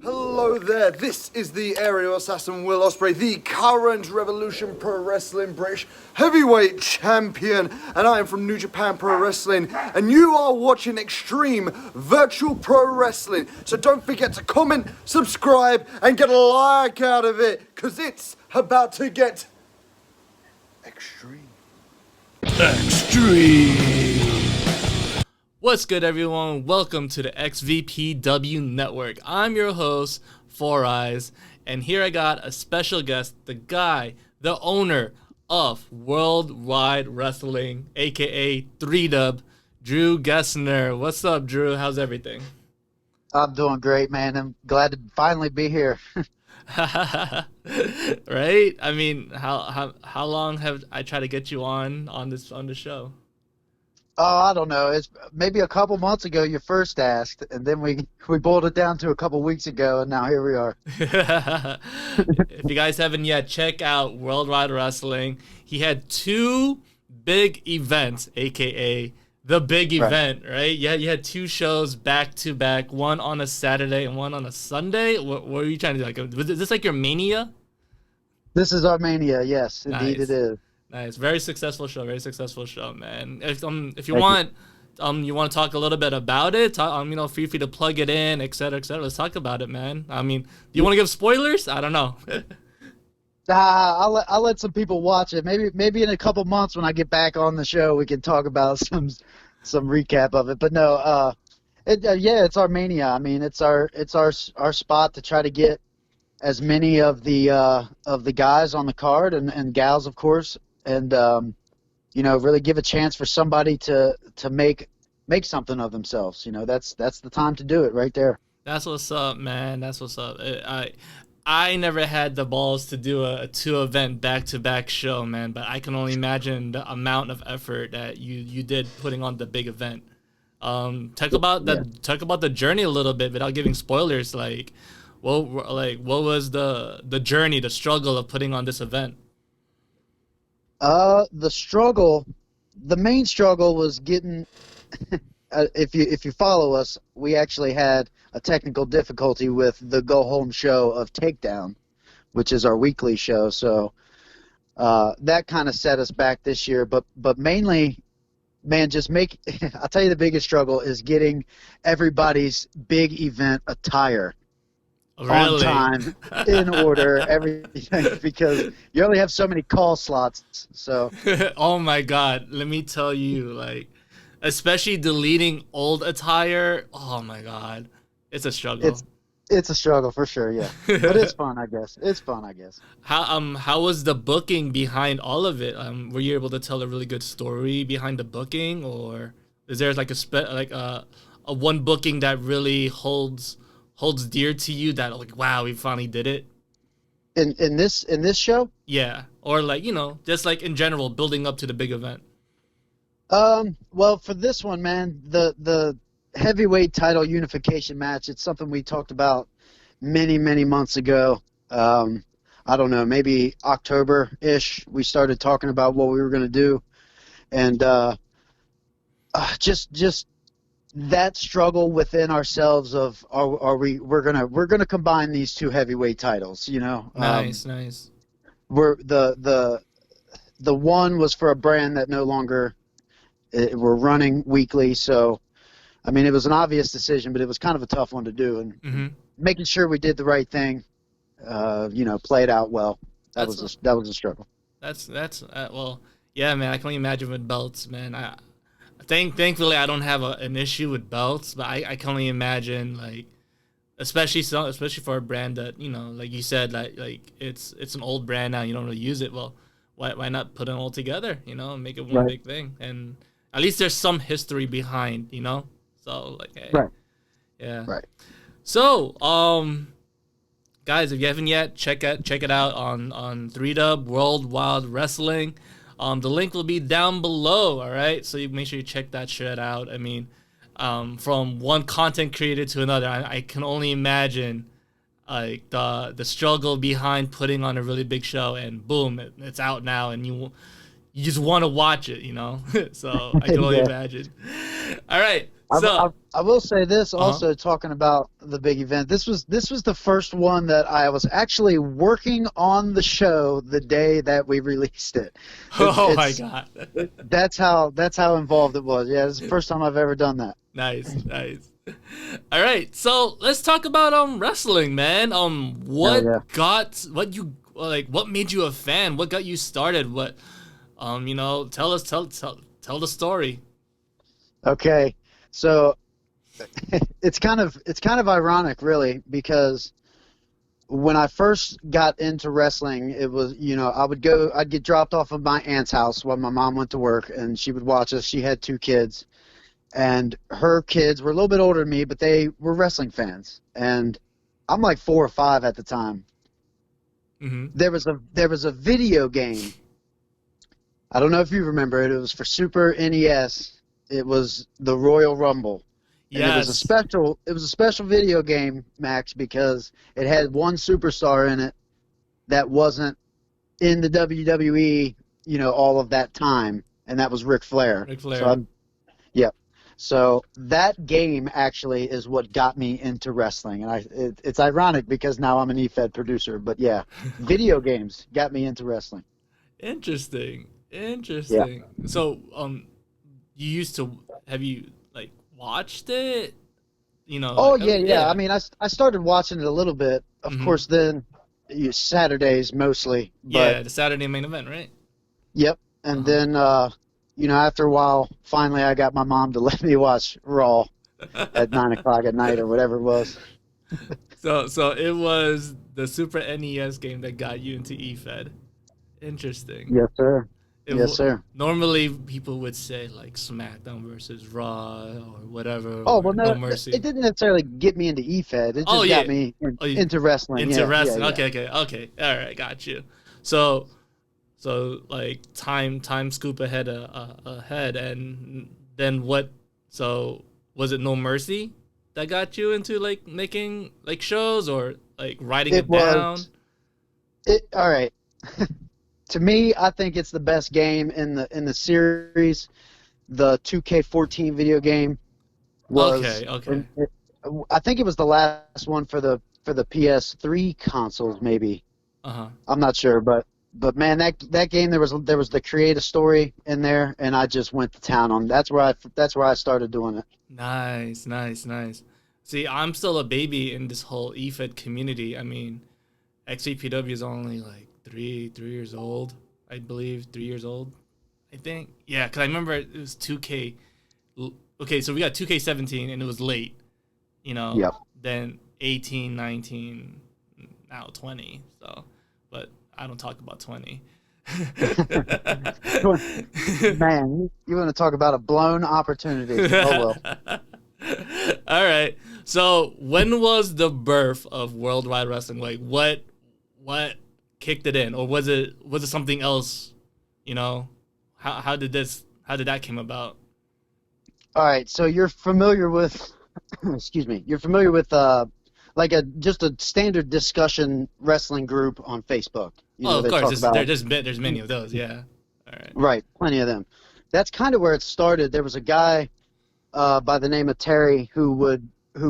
Hello there, this is the aerial assassin Will Ospreay, the current Revolution Pro Wrestling British Heavyweight Champion, and I am from New Japan Pro Wrestling, and you are watching Xtreme Virtual Pro Wrestling. So don't forget to comment, subscribe, and get a like out of it, because it's about to get extreme. What's good, everyone? Welcome to the XVPW network. I'm your host, Four Eyes, and here I got a special guest, the guy, the owner of Worldwide Wrestling, aka 3Dub, Drew Gessner. What's up, Drew? How's everything? I'm doing great, man. I'm glad to finally be here. Right? I mean, how long have I tried to get you on the show? Oh, I don't know. It's maybe a couple months ago you first asked, and then we boiled it down to a couple weeks ago, and now here we are. If you guys haven't yet, check out Worldwide Wrestling. He had two big events, aka the big event, right? Yeah, you had two shows back to back, one on a Saturday and one on a Sunday. What were you trying to do? Like, was this like your Mania? This is our Mania, yes, indeed Nice. it is. Nice, very successful show, man. If you want to talk a little bit about it, feel free to plug it in, etc., etc. Let's talk about it, man. I mean, do you want to give spoilers? I don't know. I'll let some people watch it. Maybe in a couple months when I get back on the show, we can talk about some recap of it. But no, it's our Mania. I mean, it's our spot to try to get as many of the guys on the card and gals, of course, and really give a chance for somebody to make something of themselves. That's the time to do it right there. That's what's up, man. That's what's up. I never had the balls to do a 2-event back-to-back show, man, but I can only imagine the amount of effort that you did putting on the big event. Talk about the journey a little bit without giving spoilers. Like, what was the journey, the struggle of putting on this event? The main struggle was getting. If you follow us, we actually had a technical difficulty with the go home show of Takedown, which is our weekly show. So that kind of set us back this year. But mainly, man, I'll tell you the biggest struggle is getting everybody's big event attire. Really? On time, in order, everything, because you only have so many call slots. So. Oh my God! Let me tell you, especially deleting old attire. Oh my God, it's a struggle. It's a struggle for sure, yeah. But it's fun, I guess. How was the booking behind all of it? Were you able to tell a really good story behind the booking, or is there like a one booking that really holds dear to you, that like, wow, we finally did it? In this show? Yeah, or just like in general, building up to the big event. Well, for this one, man, the heavyweight title unification match, it's something we talked about many months ago. I don't know, maybe October-ish, we started talking about what we were going to do, and just that struggle within ourselves of we're gonna combine these two heavyweight titles, Nice. We're the one was for a brand that no longer we're running weekly, so I mean it was an obvious decision, but it was kind of a tough one to do, and making sure we did the right thing, played out well. That was a struggle. That's well, yeah, man. I can only imagine with belts, man. Thankfully, I don't have an issue with belts, but I can only imagine, especially for a brand that, like you said, like it's an old brand now, you don't really use it. Well, why not put them all together, and make it one big thing, and at least there's some history behind, So hey, right, yeah, right. So guys, if you haven't yet, check it out on 3Dub Worldwide Wrestling. The link will be down below, all right? So you make sure you check that shit out. I mean, from one content creator to another, I can only imagine like the struggle behind putting on a really big show, and boom, it's out now, and you just want to watch it, you know. So I can only Yeah. imagine. All right, so I will say this also, talking about the big event. This was the first one that I was actually working on the show the day that we released it. oh my god, That's how involved it was. Yeah, it's the first time I've ever done that. nice. All right, so let's talk about wrestling, man. What yeah. what made you a fan? What got you started? What you know, tell the story. Okay, so it's kind of ironic, really, because when I first got into wrestling, it was, I'd get dropped off of my aunt's house while my mom went to work, and she would watch us. She had 2 kids, and her kids were a little bit older than me, but they were wrestling fans, and I'm like 4 or 5 at the time. Mm-hmm. There was a video game. I don't know if you remember it. It was for Super NES. It was the Royal Rumble. And Yes. it was a special video game, Max, because it had one superstar in it that wasn't in the WWE, all of that time, and that was Ric Flair. Ric Flair. So So that game actually is what got me into wrestling, and it's ironic because now I'm an EFED producer, but yeah, video games got me into wrestling. Interesting. So, have you like watched it? Oh yeah. I mean, I started watching it a little bit, of Mhm. course. Then Saturdays mostly. But, Yeah, the Saturday main event, right? Yep. And then after a while, finally, I got my mom to let me watch Raw at 9 o'clock at night or whatever it was. So it was the Super NES game that got you into EFED. Interesting. Yes, sir. It Yes, sir. Normally, people would say like SmackDown versus Raw or whatever. Oh, or well, no, Mercy. it didn't necessarily get me into EFED. It just got me into wrestling. Into Yeah, wrestling. yeah. Okay. All right, got you. So like time scoop ahead, and then what? So was it No Mercy that got you into like making like shows or like writing it down? All right. To me, I think it's the best game in the series. The 2K14 video game was. Okay. I think it was the last one for the PS3 consoles, maybe. I'm not sure, but man, that game there was the creative story in there, and I just went to town on. That's where I started doing it. Nice. See, I'm still a baby in this whole EFED community. I mean, XVPW is only like 3 years old, I believe. 3 years old, I think. Yeah, because I remember it was 2K. Okay, so we got 2K17, and it was late. Yep. Then 18, 19, now 20. So, but I don't talk about 20. Man, you want to talk about a blown opportunity. Oh well. All right. So when was the birth of Worldwide Wrestling? Like what kicked it in, or was it something else? How did that came about? All right. So you're familiar with, excuse me. You're familiar with like just a standard discussion wrestling group on Facebook. Of course. There's many of those. Yeah. All right. Right. Plenty of them. That's kind of where it started. There was a guy by the name of Terry who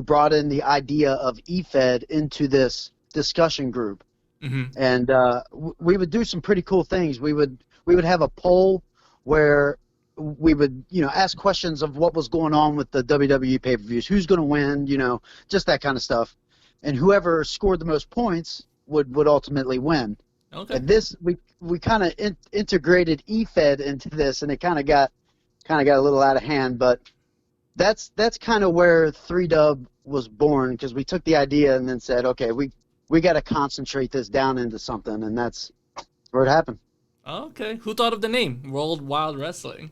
brought in the idea of EFED into this discussion group. Mm-hmm. And we would do some pretty cool things. We would have a poll where we would ask questions of what was going on with the WWE pay-per-views, who's going to win, just that kind of stuff. And whoever scored the most points would ultimately win. Okay. And this we kind of integrated EFED into this, and it kind of got a little out of hand. But that's kind of where 3Dub was born, because we took the idea and then said, okay, we got to concentrate this down into something, and that's where it happened. Okay. Who thought of the name Worldwide Wrestling?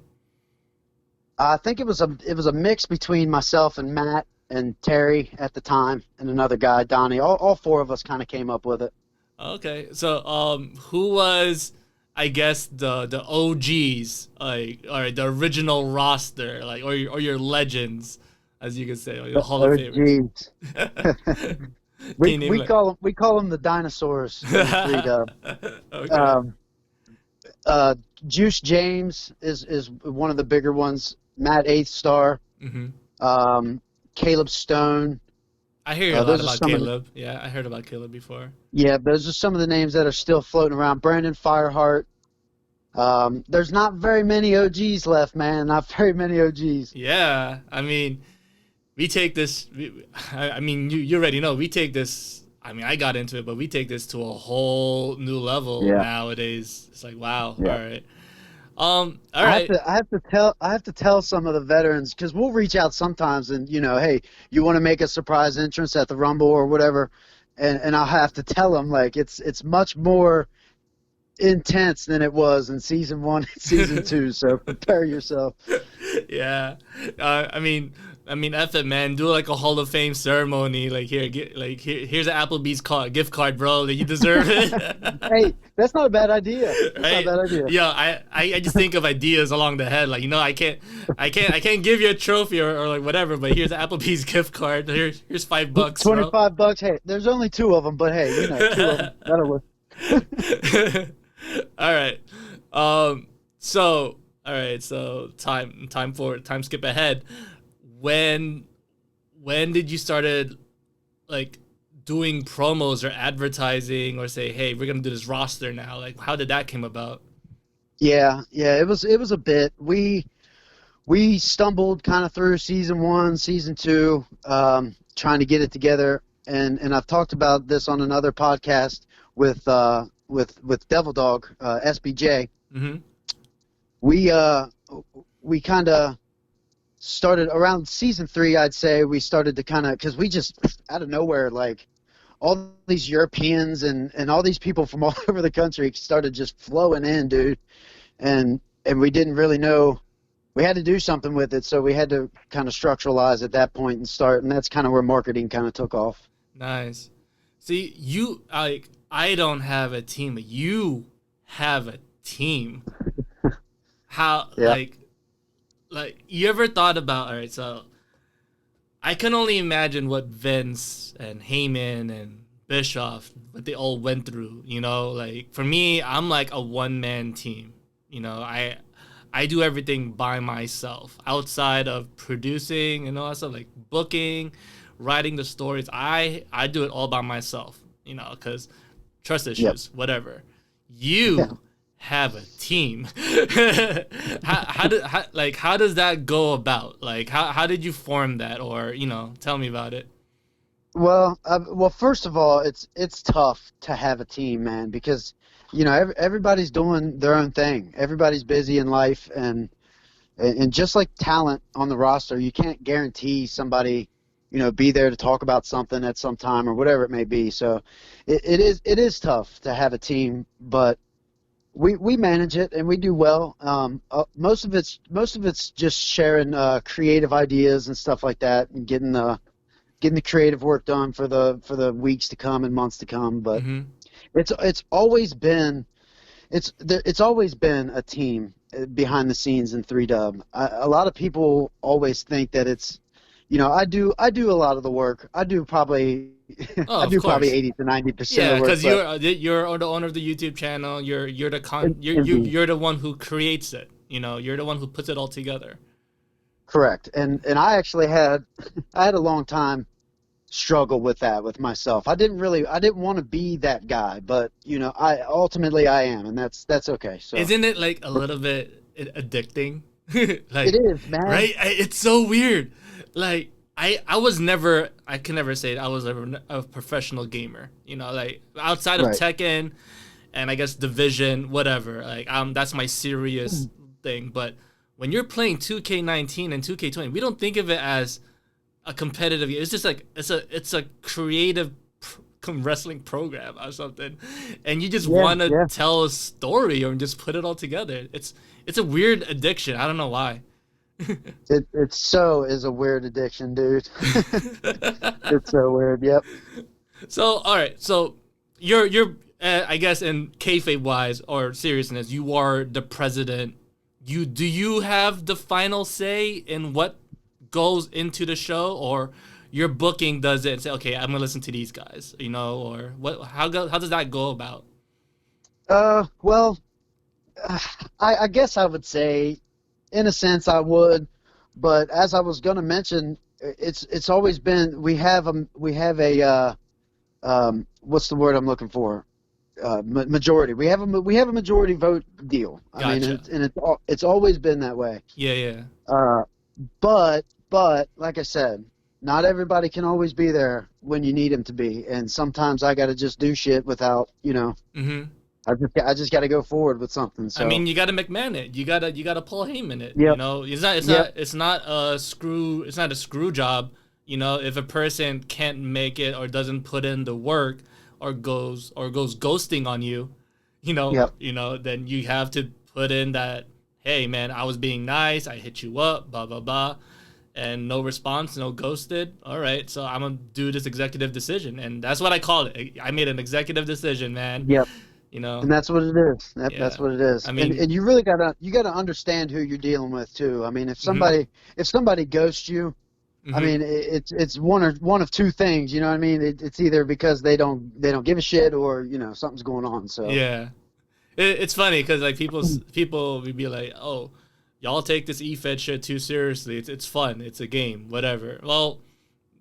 I think it was a mix between myself and Matt and Terry at the time, and another guy, Donnie. All 4 of us kind of came up with it. Okay. So who was, I guess, the OGs, like, or the original roster, like, or your legends, as you could say, or your Hall of Famers? we call them the dinosaurs. 3Dub. Okay. Juice James is one of the bigger ones. Matt Eighth Star, Caleb Stone. I hear a lot Those are about some of the, Caleb. Yeah, I heard about Caleb before. yeah, those are some of the names that are still floating around. Brandon Fireheart. There's not very many OGs left, man. Not very many OGs. Yeah, I mean, we take this. I mean, you already know we take this. I mean, I got into it, but we take this to a whole new level nowadays. It's like, wow. Yeah. All right. All right. I have to tell some of the veterans, because we'll reach out sometimes and, hey, you want to make a surprise entrance at the Rumble or whatever, and I'll have to tell them, like, it's much more intense than it was in season 1 and season 2, so prepare yourself. Yeah. I mean, F it, man. Do like a Hall of Fame ceremony. Like here's an Applebee's gift card, bro. That you deserve it. Hey, that's not a bad idea. That's right? not a bad idea. Yeah, I just think of ideas along the head. Like, I can't give you a trophy or like whatever. But here's an Applebee's gift card. Here's $5. $25. Hey, there's only 2 of them, but hey, 2 of them. That'll work. All right. So time skip ahead. When did you started like doing promos or advertising or say, hey, we're gonna do this roster now? Like, how did that came about? Yeah, it was a bit. We stumbled kind of through season 1, season 2, trying to get it together, and I've talked about this on another podcast with Devil Dog, SBJ. Mm-hmm. We kind of started around season 3, I'd say. We started to kind of, because we just out of nowhere, like, all these Europeans and all these people from all over the country started just flowing in, dude, and we didn't really know. We had to do something with it, so we had to kind of structuralize at that point and start, and that's kind of where marketing kind of took off. Nice. See, I don't have a team, but you have a team. How, yeah. like, you ever thought about, all right, so I can only imagine what Vince and Heyman and Bischoff, what they all went through, like, for me, I'm like a one-man team, I do everything by myself, outside of producing and all that stuff, like booking, writing the stories, I do it all by myself, because trust issues, whatever. You have a team. how does that go about? Like, how did you form that, or tell me about it? Well, first of all, it's tough to have a team, man, because everybody's doing their own thing. Everybody's busy in life, and just like talent on the roster, you can't guarantee somebody be there to talk about something at some time or whatever it may be. So it is tough to have a team, but we manage it and we do well. Most of it's just sharing creative ideas and stuff like that, and getting the creative work done for the weeks to come and months to come. But it's always been a team behind the scenes in 3Dub. A lot of people always think that it's, I do a lot of the work. I do probably probably 80 to 90% of the work. Yeah, because you're the owner of the YouTube channel. You're the one who creates it. You're the one who puts it all together. Correct. And I actually had a long time struggle with that with myself. I didn't want to be that guy, but I ultimately am, and that's okay. So isn't it like a little bit addicting? Like, it is, man. Right? It's so weird. Like, I can never say I was ever a professional gamer. Like, outside of Tekken and I guess Division, whatever. Like, that's my serious thing. But when you're playing 2K19 and 2K20, we don't think of it as a competitive. It's just like it's a creative wrestling program or something, and you just want to tell a story or just put it all together. It's a weird addiction. I don't know why. It is a weird addiction, dude. It's so weird. Yep. So all right, so you're I guess in kayfabe wise or seriousness, you are the president. Do you have the final say in what goes into the show, or your booking does it and say, okay, I'm gonna listen to these guys, or what? How does that go about? Well, I guess I would say, in a sense, I would, but as I was going to mention, it's always been we have a what's the word I'm looking for? Majority. We have a majority vote deal. I mean, Gotcha. and it's always been that way. Yeah, yeah. But like I said, not everybody can always be there when you need them to be, and sometimes I got to just do shit without, Mm-hmm. I just got to go forward with something. So I mean, you got to McMahon it. You gotta Paul Heyman it. Yep. You know, it's not a screw job. You know, if a person can't make it or doesn't put in the work or goes ghosting on you, Yep. then you have to put in that. Hey, man, I was being nice. I hit you up. Blah blah blah. And no response, no ghosted. All right, so I'm gonna do this executive decision, and that's what I call it. I made an executive decision, man. Yep. And that's what it is. Yeah. That's what it is. I mean- and you really gotta understand who you're dealing with too. I mean, if somebody ghosts you, I Mhm. mean, it's one of two things. You know what I mean? It's either because they don't give a shit, or something's going on. So Yeah, it's funny because like people would be like, "Oh, y'all take this eFed shit too seriously. It's fun. It's a game. Whatever." Well,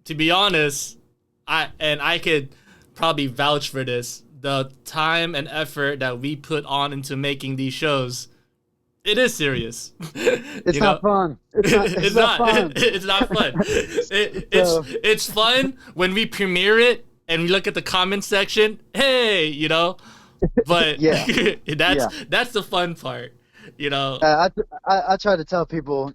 to be honest, I could probably vouch for this. The time and effort that we put on into making these shows, it is serious. it's not fun. It's not fun. It's not fun. It's fun when we premiere it and we look at the comment section. Hey, but Yeah. that's the fun part. I try to tell people,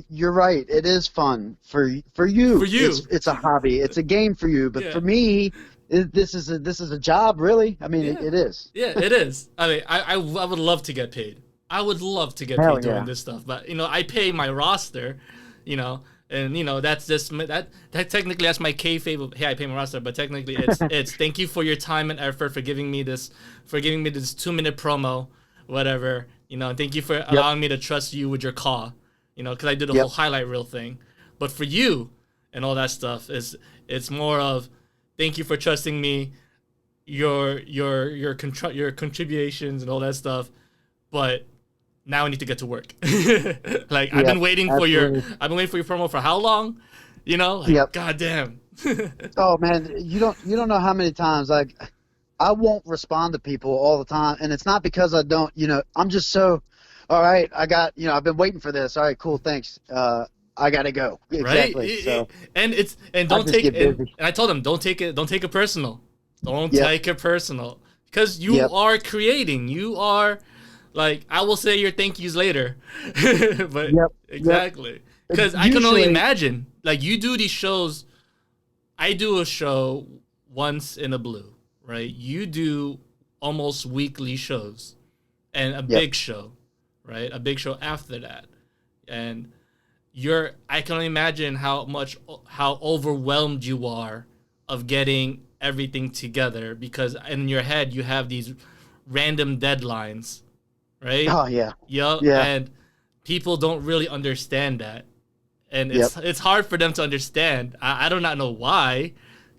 you're right. It is fun for you. For you. It's a hobby. It's a game for you. But Yeah. for me, this is a job, really. I mean, Yeah. it is. Yeah, it is. I mean, I would love to get paid. I would love to get Hell paid doing yeah. this stuff, but I pay my roster, and that's just that technically that's my kayfabe. Hey, I pay my roster, but technically it's thank you for your time and effort for giving me this 2-minute promo, whatever. Thank you for allowing me to trust you with your call, because I did a whole highlight reel thing. But for you and all that stuff it's more of thank you for trusting me, your contributions and all that stuff, but now I need to get to work. Like I've been waiting for your promo for how long? God damn. Oh man, you don't know how many times I won't respond to people all the time, and it's not because I don't. I'm just so. All right, I've been waiting for this. All right, cool, thanks. I gotta go. Exactly. Right? So And don't take it. And I told them don't take it personal. Don't take it personal because you are creating. You are. Like, I will say your thank yous later. But exactly. Because I can only imagine. Like, you do these shows. I do a show once in a blue, right? You do almost weekly shows. And a big show, right? A big show after that. And I can only imagine how overwhelmed you are of getting everything together. Because in your head, you have these random deadlines. Right? Oh yeah. Yep. Yeah. And people don't really understand that, and it's hard for them to understand. I do not know why,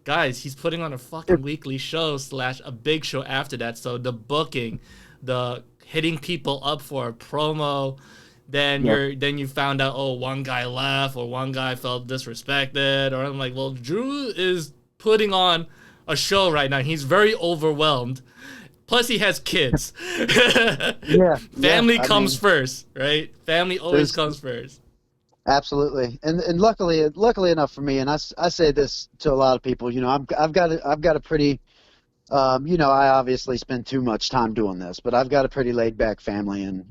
guys. He's putting on a fucking weekly show / a big show after that. So the booking, the hitting people up for a promo, then you found out one guy left or one guy felt disrespected, or I'm like, well, Drew is putting on a show right now. He's very overwhelmed. Plus, he has kids. Family comes first, right? Family always comes first. Absolutely, and luckily enough for me, and I say this to a lot of people. I've got a pretty, I obviously spend too much time doing this, but I've got a pretty laid back family, and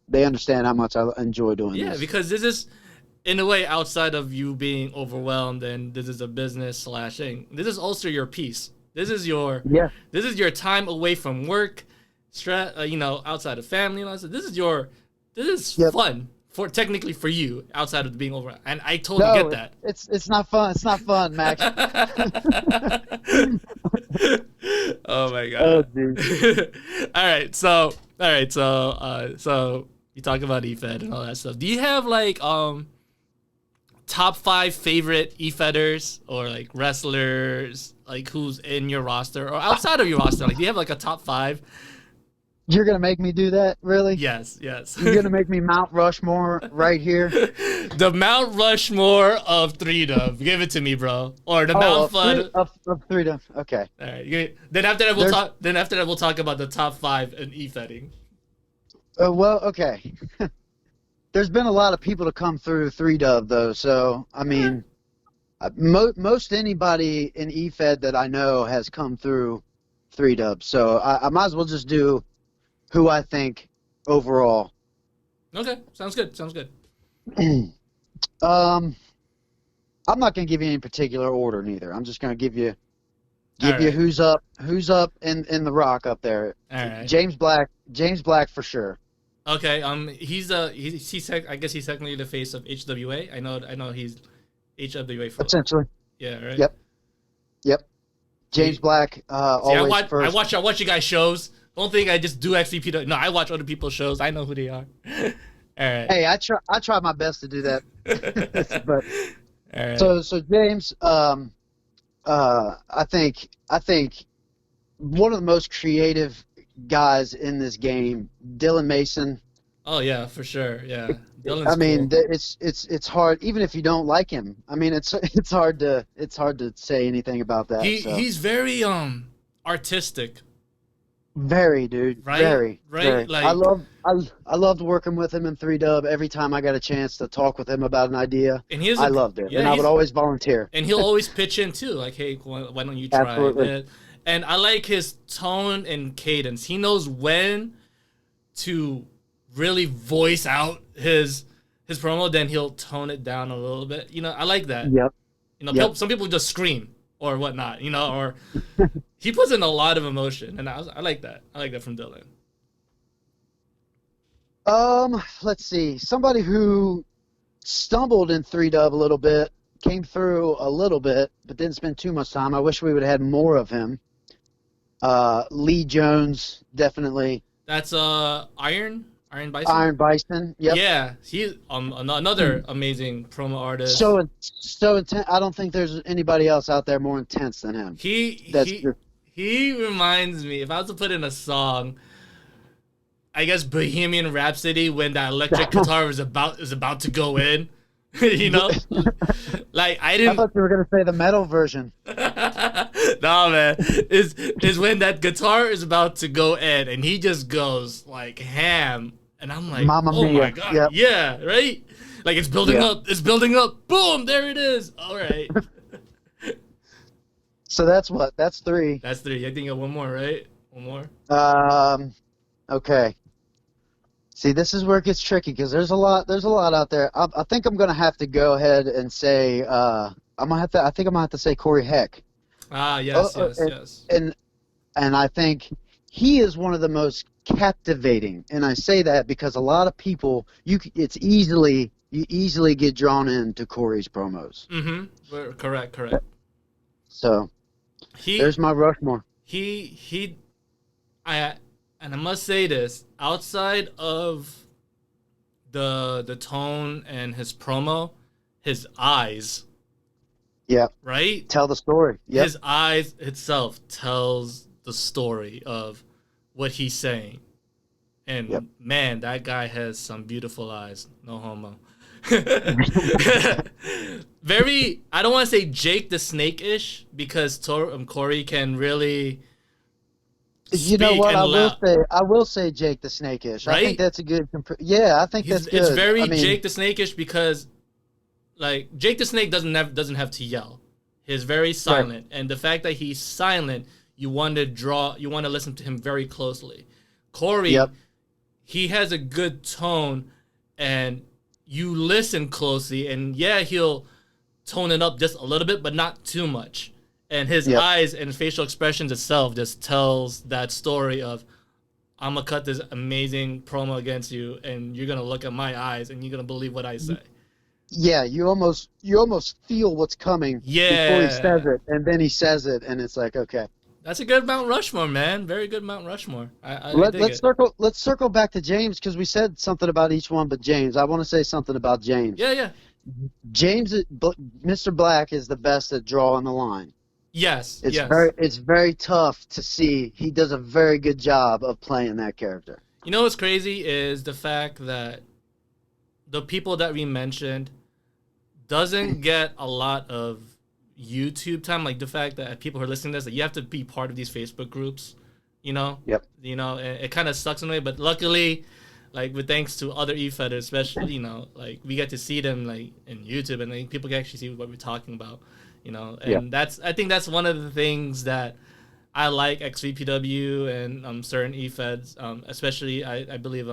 they understand how much I enjoy doing this. Yeah, because this is, in a way, outside of you being overwhelmed, and this is a business / thing. This is also your peace. This is your time away from work, outside of family. This is fun technically for you outside of being over. And I totally get that. It's not fun. It's not fun, Max. Oh my god. Oh, dude. All right. So you talk about eFed and all that stuff. Do you have top 5 favorite eFedders or wrestlers who's in your roster or outside of your roster? Do you have a top 5? You're gonna make me do that, really? Yes, yes. You're gonna make me Mount Rushmore right here? The Mount Rushmore of 3-Dub. Give it to me, bro. Or the Mount Flood. Of 3-Dub. Okay. All right. Then after that we'll talk about the top 5 in e-fetting. Well, okay. There's been a lot of people to come through 3-Dub though, so I mean, most anybody in e-fed that I know has come through 3-Dub. So I might as well just do who I think overall. Okay, sounds good. I'm not gonna give you any particular order neither. I'm just gonna give you who's up in the rock up there. All right. James Black for sure. Okay. He's I guess he's technically the face of HWA. I know he's HWA for Essentially. Yeah. Right. Yep. James Black. Always first. I watch you guys shows. Don't think I just do XVPW. No, I watch other people's shows. I know who they are. All right. Hey, I try my best to do that. But all right. so James, I think one of the most creative guys in this game, Dylan Mason. Oh yeah, for sure. Yeah. Dylan's I mean, cool. it's hard even if you don't like him. I mean, it's hard to say anything about that. He's very artistic. Very, dude. Right? Very. Right? Very. Like, I loved working with him in 3-Dub. Every time I got a chance to talk with him about an idea, and I loved it. And I would always volunteer. And he'll always pitch in too, like, hey, why don't you try Absolutely. it? And I like his tone and cadence. He knows when to really voice out his promo, then he'll tone it down a little bit. You know, I like that. Yep. You know, Yep. some people just scream or whatnot, you know, or he puts in a lot of emotion, and I like that. I like that from Dylan. Let's see. Somebody who stumbled in 3-Dub a little bit, came through a little bit, but didn't spend too much time. I wish we would have had more of him. Lee Jones, definitely. That's Iron Bison. Iron Bison. Yep. Yeah, he's another amazing promo artist. So intense. I don't think there's anybody else out there more intense than him. He reminds me, if I was to put in a song, I guess Bohemian Rhapsody, when that electric guitar is about to go in. You know? Like I thought you were gonna say the metal version. No, man. Is when that guitar is about to go in and he just goes like ham. And I'm like, Mamma oh mia. my god. Yep. Yeah, right? Like it's building up. It's building up. Boom, there it is. All right. So that's 3. That's 3. I think one more, right? One more. Okay. See, this is where it gets tricky because there's a lot out there. I think I'm gonna have to go ahead and say I think I'm gonna have to say Corey Heck. Yes. And I think he is one of the most captivating, and I say that because a lot of people you easily get drawn into Corey's promos. Mm-hmm. Correct. So there's my Rushmore. And I must say this, outside of the tone and his promo, his eyes. Yeah. Right? Tell the story. Yep. His eyes itself tells the story of what he's saying. And man, that guy has some beautiful eyes. No homo. Very, I don't want to say Jake the Snake-ish because Corey can really... You know what? I will say Jake the Snake-ish. Right? I think that's a good. I think that's good. It's very Jake the Snake-ish because, like, Jake the Snake doesn't have to yell. He's very silent, and the fact that he's silent, you want to listen to him very closely. Corey, he has a good tone, and you listen closely, and he'll tone it up just a little bit, but not too much. And his eyes and facial expressions itself just tells that story of, I'm going to cut this amazing promo against you, and you're going to look at my eyes, and you're going to believe what I say. Yeah, you almost feel what's coming before he says it, and then he says it, and it's like, okay. That's a good Mount Rushmore, man. Very good Mount Rushmore. Let's circle back to James because we said something about each one, but James, I want to say something about James. Yeah. James, Mr. Black is the best at drawing the line. Yes, It's yes. very tough to see. He does a very good job of playing that character. You know what's crazy is the fact that the people that we mentioned doesn't get a lot of YouTube time. Like the fact that people who are listening to this, that you have to be part of these Facebook groups, you know? Yep. You know, it kind of sucks in a way, but luckily, like with thanks to other eFetters, especially, you know, like we get to see them like in YouTube, and like, people can actually see what we're talking about, you know? And I think that's one of the things that I like XVPW and certain eFeds, especially I believe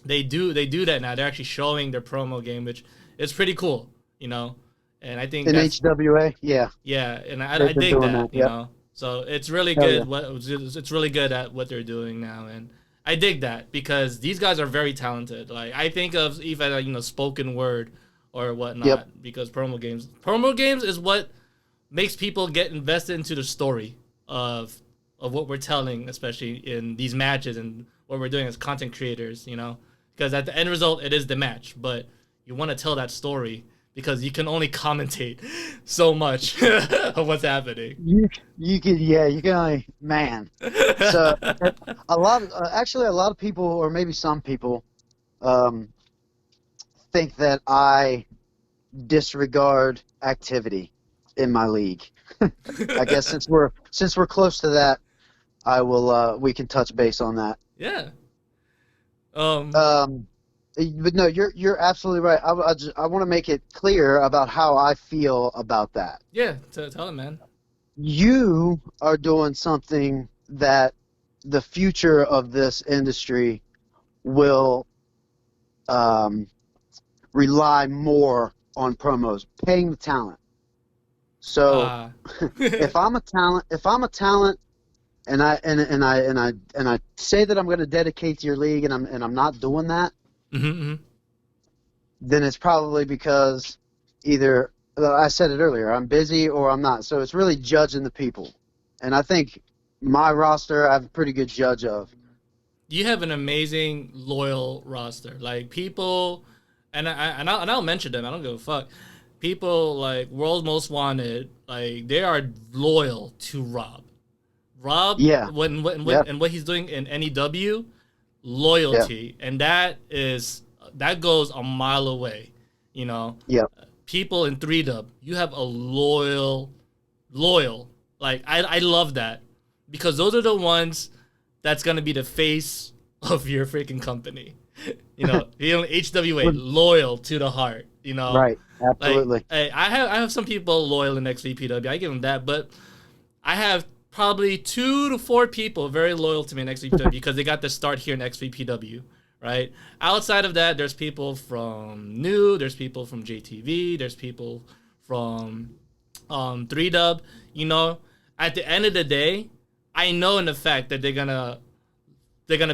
they do that now. They're actually showing their promo game, which is pretty cool, you know. And I think In that's, HWA, yeah. yeah, and I They've been dig doing that, that, you yep. know. So it's really Hell good. yeah. It's really good at what they're doing now, and I dig that because these guys are very talented. Like I think of even like, you know, spoken word or whatnot, Yep. because promo games is what makes people get invested into the story of what we're telling, especially in these matches and what we're doing as content creators, you know, because at the end result it is the match, but you want to tell that story because you can only commentate so much of what's happening. You can only, man. So a lot of people, or maybe some people, think that I disregard activity in my league. I guess since we're close to that, we can touch base on that. Yeah. But no, you're absolutely right. I want to make it clear about how I feel about that. Yeah, tell him, man. You are doing something that the future of this industry will rely more on promos, paying the talent. So if I'm a talent, and I say that I'm going to dedicate to your league, and I'm not doing that, then it's probably because either I said it earlier, I'm busy or I'm not. So it's really judging the people, and I think my roster I have a pretty good judge of. You have an amazing loyal roster, like people, and I'll mention them. I don't give a fuck. People like World's Most Wanted, like they are loyal to Rob. Rob, Yeah. when and what he's doing in NEW, loyalty, and that goes a mile away, you know. Yeah. People in 3W, you have a loyal, like I love that, because those are the ones that's gonna be the face of your freaking company, you know. HWA, loyal to the heart, you know. Right. Absolutely. Like, I have some people loyal in XVPW. I give them that, but I have probably 2 to 4 people very loyal to me in XVPW because they got the start here in XVPW, right? Outside of that, there's people from New, there's people from JTV, there's people from 3W. You know, at the end of the day, I know in the fact that they're gonna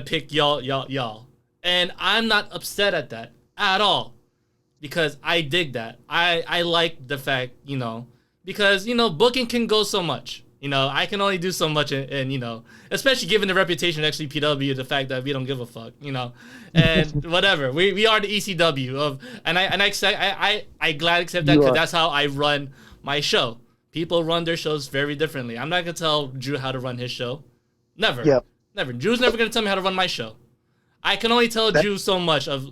pick y'all, and I'm not upset at that at all. Because I dig that. I like the fact, you know, because, you know, booking can go so much. You know, I can only do so much, and you know, especially given the reputation of XVPW, the fact that we don't give a fuck, you know, and whatever. We are the ECW of, and I gladly accept that because that's how I run my show. People run their shows very differently. I'm not gonna tell Drew how to run his show. Never. Yep. Never. Drew's never gonna tell me how to run my show. I can only tell Drew so much of.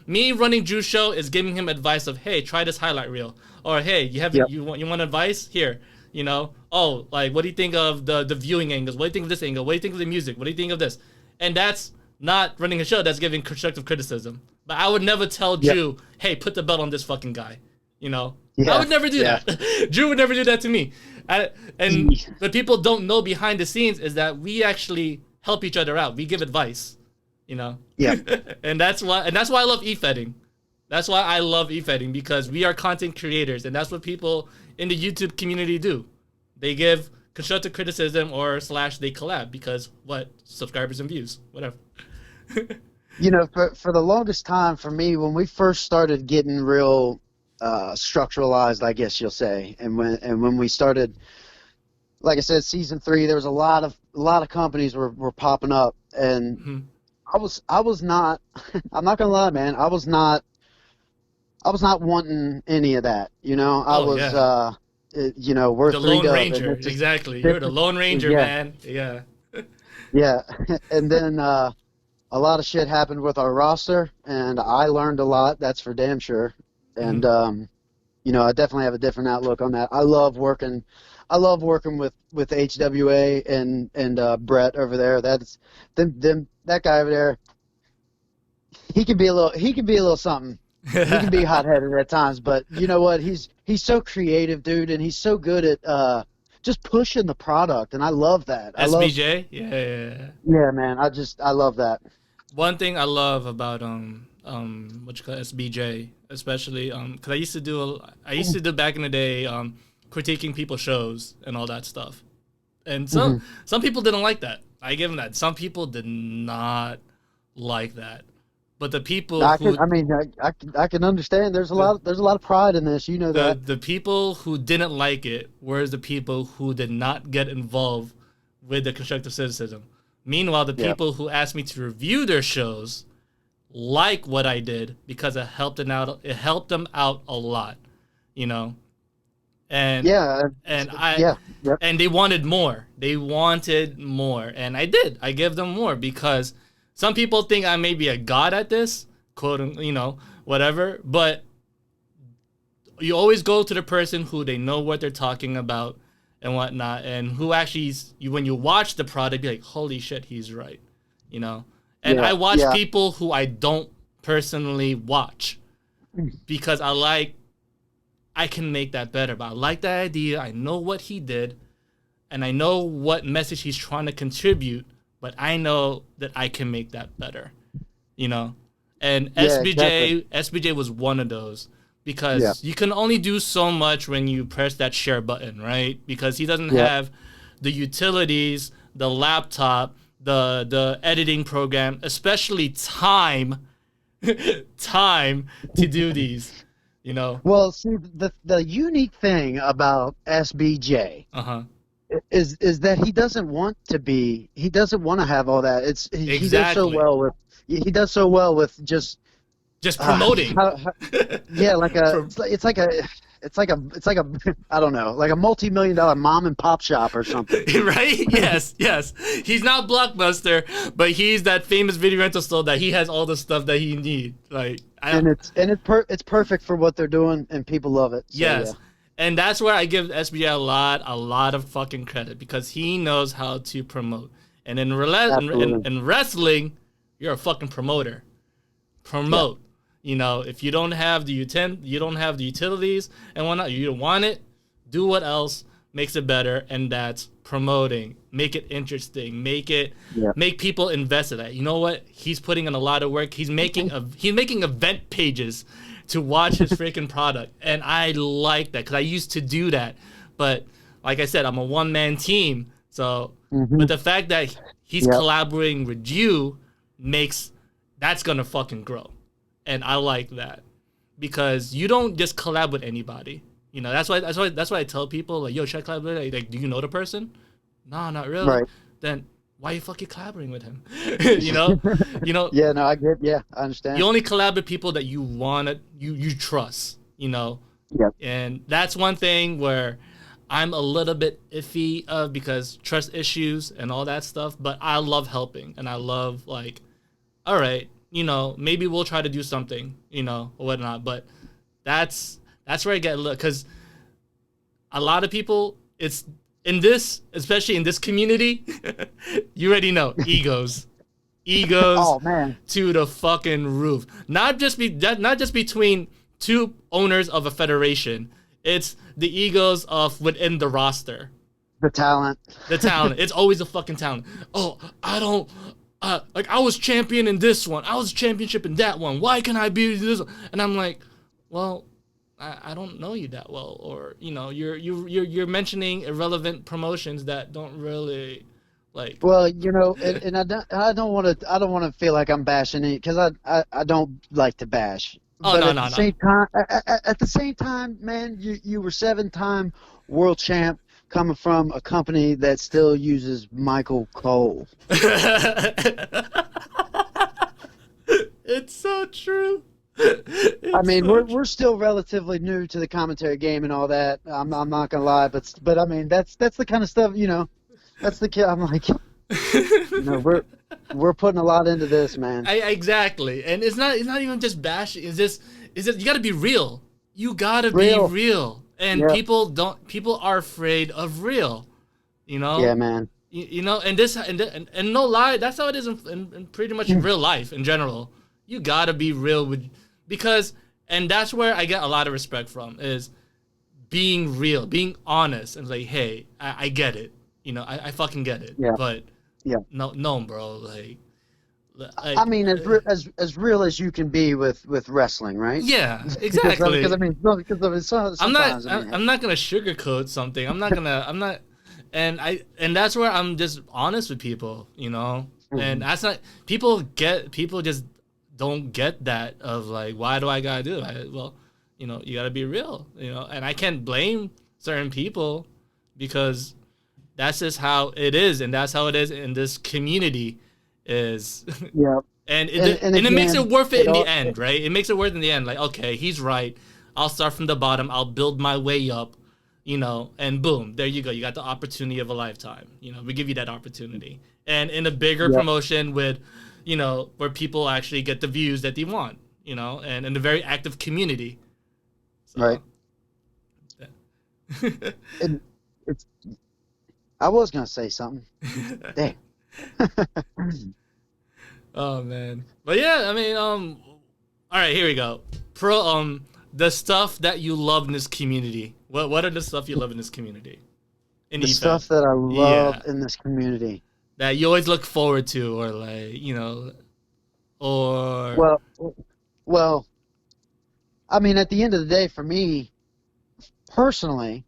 Me running Drew's show is giving him advice of, hey, try this highlight reel, or hey, you want advice here, you know, oh, like what do you think of the viewing angles, what do you think of this angle, what do you think of the music, what do you think of this, and that's not running a show, that's giving constructive criticism. But I would never tell Drew, hey, put the belt on this fucking guy, you know. I would never do that. Drew would never do that to me. But people don't know behind the scenes is that we actually help each other out. We give advice. You know? Yeah. and that's why I love e-fedding. That's why I love e-fedding, because we are content creators, and that's what people in the YouTube community do. They give constructive criticism or / they collab because what? Subscribers and views. Whatever. You know, for the longest time for me, when we first started getting real structuralized, I guess you'll say, and when we started, like I said, season 3, there was a lot of companies were popping up, and I was not I'm not gonna lie, man, I was not wanting any of that, you know. I we're The three Lone dub, Ranger, and it's just exactly. You're the Lone Ranger, yeah, man. Yeah. yeah. And then a lot of shit happened with our roster, and I learned a lot. That's for damn sure. And Mhm. I definitely have a different outlook on that. I love working with HWA and Brett over there. That's that guy over there. He can be a little something. He can be hot headed at times, but you know what? He's so creative, dude, and he's so good at just pushing the product, and I love that. SBJ? Yeah. Yeah, man. I love that. One thing I love about what you call SBJ, especially because I used to do back in the day critiquing people's shows and all that stuff, and some people didn't like that. I give them that. Some people did not like that, but the people I can understand. There's a lot of pride in this. You know that. the people who didn't like it were the people who did not get involved with the constructive criticism. Meanwhile, the people who asked me to review their shows like what I did because it helped them out. It helped them out a lot, And and they wanted more. They wanted more, and I did. I give them more because some people think I may be a god at this, quote, whatever. But you always go to the person who they know what they're talking about and whatnot, and who actually, when you watch the product, be like, holy shit, he's right, And I watch people who I don't personally watch because I can make that better. But I like that idea. I know what he did, and I know what message he's trying to contribute, but I know that I can make that better, And SBJ was one of those. Because you can only do so much when you press that share button, right? Because he doesn't have the utilities, the laptop, the editing program, especially time to do these, Well, see, the unique thing about SBJ is that he doesn't want to have all that. He does so well with just promoting. It's like a I don't know, like a multi-million-dollar mom and pop shop or something. Right? Yes. He's not Blockbuster, but he's that famous video rental store that he has all the stuff that he needs. It's perfect for what they're doing, and people love it. So, yes. Yeah. And that's where I give SBJ a lot of fucking credit because he knows how to promote. And in wrestling, you're a fucking promoter. Promote. Yeah. If you don't have the utilities and whatnot, you don't want it, do what else makes it better, and that's promoting. Make it interesting. Make people invested. You know what? He's putting in a lot of work. He's making event pages to watch his freaking product, and I like that because I used to do that, but like I said, I'm a one-man team. So, but the fact that he's collaborating with you that's gonna fucking grow. And I like that because you don't just collab with anybody. That's why I tell people like, yo, should I collaborate? Like, do you know the person? No, not really. Right. Then why are you fucking collaborating with him? Yeah, no, I understand. You only collab with people that you you trust, Yeah. And that's one thing where I'm a little bit iffy of because trust issues and all that stuff, but I love helping and I love all right, maybe we'll try to do something, or whatnot. But that's where I get a little, because a lot of people, it's in this, especially in this community, you already know, egos oh, man. To the fucking roof. Not just between two owners of a federation. It's the egos of within the roster. The talent. It's always a fucking talent. Oh, I don't. I was champion in this one. I was championship in that one. Why can't I be this one? And I'm like, well, I don't know you that well, or you're mentioning irrelevant promotions that don't really Well, and I don't want to feel like I'm bashing it because I don't like to bash. Oh, but no. At the same time, man, you were 7-time world champ. Coming from a company that still uses Michael Cole. It's so true. I mean, we're still relatively new to the commentary game and all that. I'm not gonna lie, but I mean, that's the kind of stuff, That's the kid. I'm like, we're putting a lot into this, man. Exactly, and it's not even just bashing. It's just you got to be real. You gotta be real, and Yep. people are afraid of real. Yeah, man. And no lie, that's how it is in pretty much in real life in general. You gotta be real and that's where I get a lot of respect from, is being real, being honest, and like, hey, I get it. I fucking get it. Yeah. But Yeah. no, bro. Like I mean, as real as you can be with wrestling, right? yeah, exactly. Because I mean, sometimes I'm not gonna sugarcoat something. I'm not, and that's where I'm just honest with people, and that's not people just don't get that of like, why do I gotta do it? Well, you gotta be real, and I can't blame certain people because that's just how it is, and that's how it is in this community is. Yeah. And it makes it worth it in the end, right? It makes it worth it in the end. Like, okay, he's right. I'll start from the bottom. I'll build my way up, and boom, there you go. You got the opportunity of a lifetime. We give you that opportunity. And in a bigger promotion with, where people actually get the views that they want, and in a very active community. So, right. Yeah. I was gonna say something. Damn. Oh man, but yeah, I mean, all right, here we go. The stuff that you love in this community. What are the stuff you love in this community? The stuff that I love in this community that you always look forward to, or like, or well, I mean, at the end of the day, for me personally,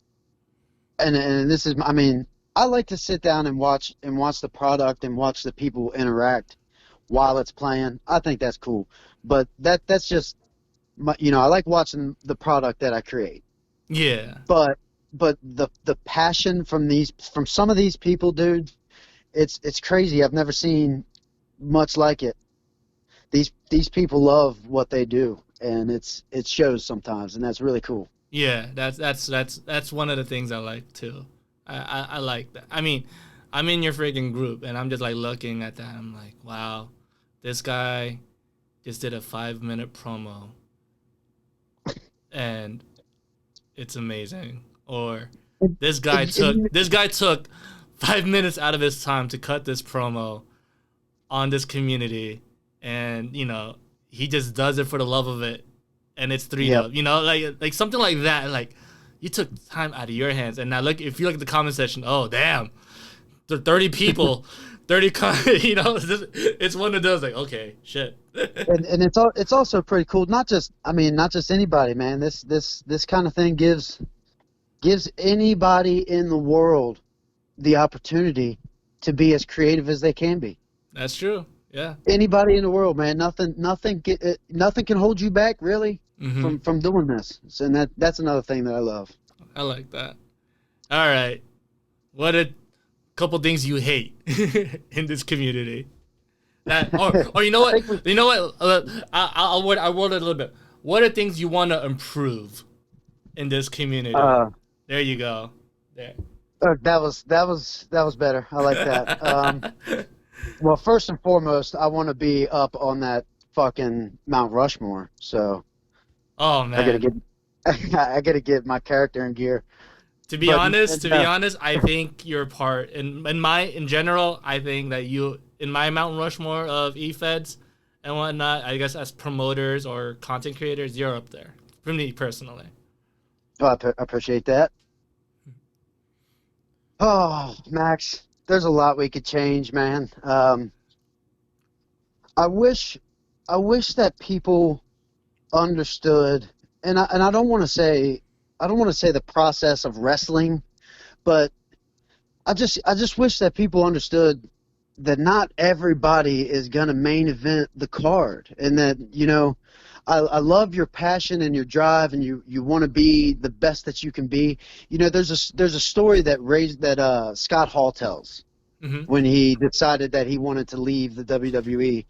and this is, I mean, I like to sit down and watch the product and watch the people interact while it's playing. I think that's cool. But that's just I like watching the product that I create. Yeah. But the passion from some of these people, dude, it's crazy. I've never seen much like it. These people love what they do, and it shows sometimes, and that's really cool. Yeah, that's one of the things I like too. I like that. I mean, I'm in your freaking group, and I'm just like looking at that. I'm like, wow, this guy just did a 5-minute promo, and it's amazing. Or this guy took 5 minutes out of his time to cut this promo on this community, and he just does it for the love of it, and it's 3-0. Like something like that. Like, you took time out of your hands, and now if you look at the comment section, oh damn, the 30 people, 30 it's one of those like, okay, shit. and it's also pretty cool. Not just anybody, man. This kind of thing gives anybody in the world the opportunity to be as creative as they can be. That's true. Yeah. Anybody in the world, man. Nothing can hold you back, really. Mm-hmm. From doing this, and that's another thing that I love. I like that. All right, what a couple things you hate in this community. Or you know what? I'll word it a little bit. What are things you want to improve in this community? There you go. There. That was better. I like that. Well, first and foremost, I want to be up on that fucking Mount Rushmore. So. Oh man, I gotta get my character in gear. To be honest, I think you're part in general. I think that you in my Mount Rushmore of e-feds and whatnot. I guess as promoters or content creators, you're up there for me personally. Oh, I appreciate that. Oh, Max, there's a lot we could change, man. I wish that people understood, and I don't want to say the process of wrestling, but I just wish that people understood that not everybody is gonna main event the card, and that I love your passion and your drive, and you want to be the best that you can be. There's a story that Scott Hall tells when he decided that he wanted to leave the WWE,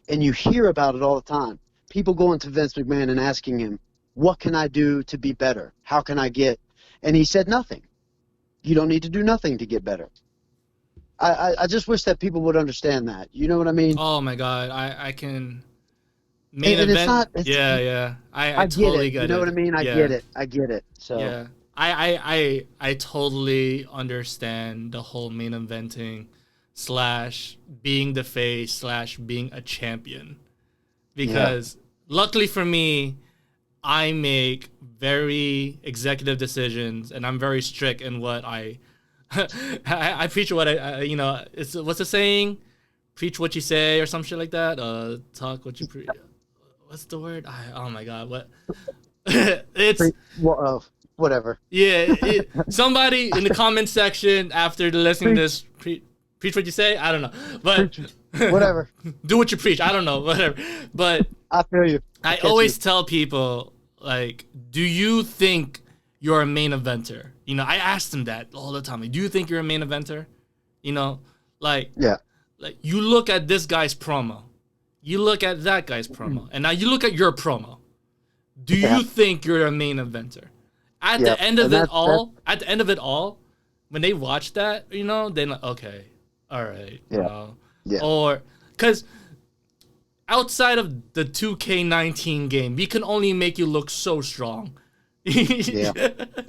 and you hear about it all the time. people going to Vince McMahon and asking him, what can I do to be better? How can I get? And he said nothing. You don't need to do nothing to get better. I just wish that people would understand that. You know what I mean? Oh my God, I can. Main And event. it's yeah. I get totally it. get it. You know what I mean? I get it. So yeah, I totally understand the whole main eventing / being the face / being a champion, because luckily for me, I make very executive decisions and I'm very strict in what I I preach what I you know, it's what's the saying? Preach what you say or some shit like that. Talk what you preach. What's the word? Oh my God, what? It's whatever. Yeah, somebody in the comment section after listening to this, preach what you say. I don't know, but Whatever. do what you preach. I don't know, whatever. But I feel you. I always tell people, like, do you think you're a main eventer? You know, I ask them that all the time. Like, do you think you're a main eventer? You know, like you look at this guy's promo, you look at that guy's promo, and now you look at your promo. Do you think you're a main eventer? At the end of it all, when they watch that, you know, they're like, okay, all right, you know, or because outside of the 2K19 game, we can only make you look so strong. You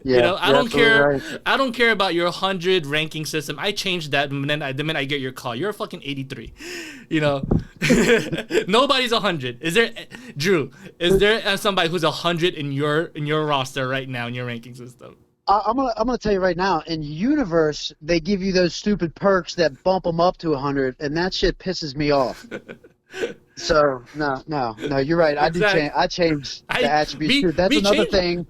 know, I don't care. Right. I don't care about your 100 ranking system. I changed that the minute I get your call. You're a fucking 83. You know, nobody's 100. Is there, Drew? Is there somebody who's 100 in your roster right now in your ranking system? I'm gonna tell you right now. In Universe, they give you those stupid perks that bump them up to 100, and that shit pisses me off. So no, you're right. Exactly. I changed the attributes too. That's another thing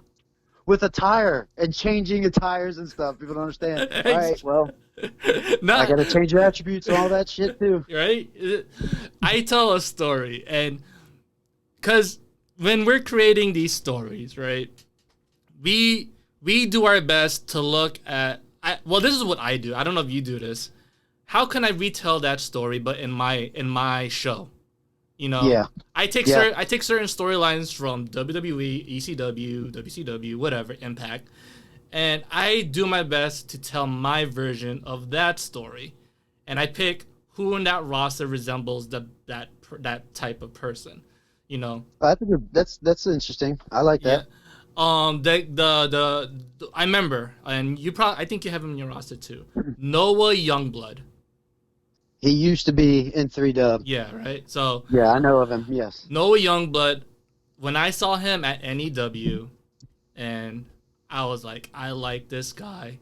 with attire and changing attires and stuff. People don't understand. All right, well, I gotta change your attributes and all that shit too. Right? I tell a story, and because when we're creating these stories, right, we do our best to look at. Well, this is what I do. I don't know if you do this. How can I retell that story, but in my show? You know, I take certain storylines from WWE, ECW, WCW, whatever, Impact, and I do my best to tell my version of that story, and I pick who in that roster resembles that type of person. You know, I think that's interesting. I like that. I remember, and I think you have him in your roster too. Noah Youngblood. He used to be in 3-Dub. Yeah, right? So yeah, I know of him, yes. Noah Youngblood, when I saw him at NEW, and I was like, I like this guy.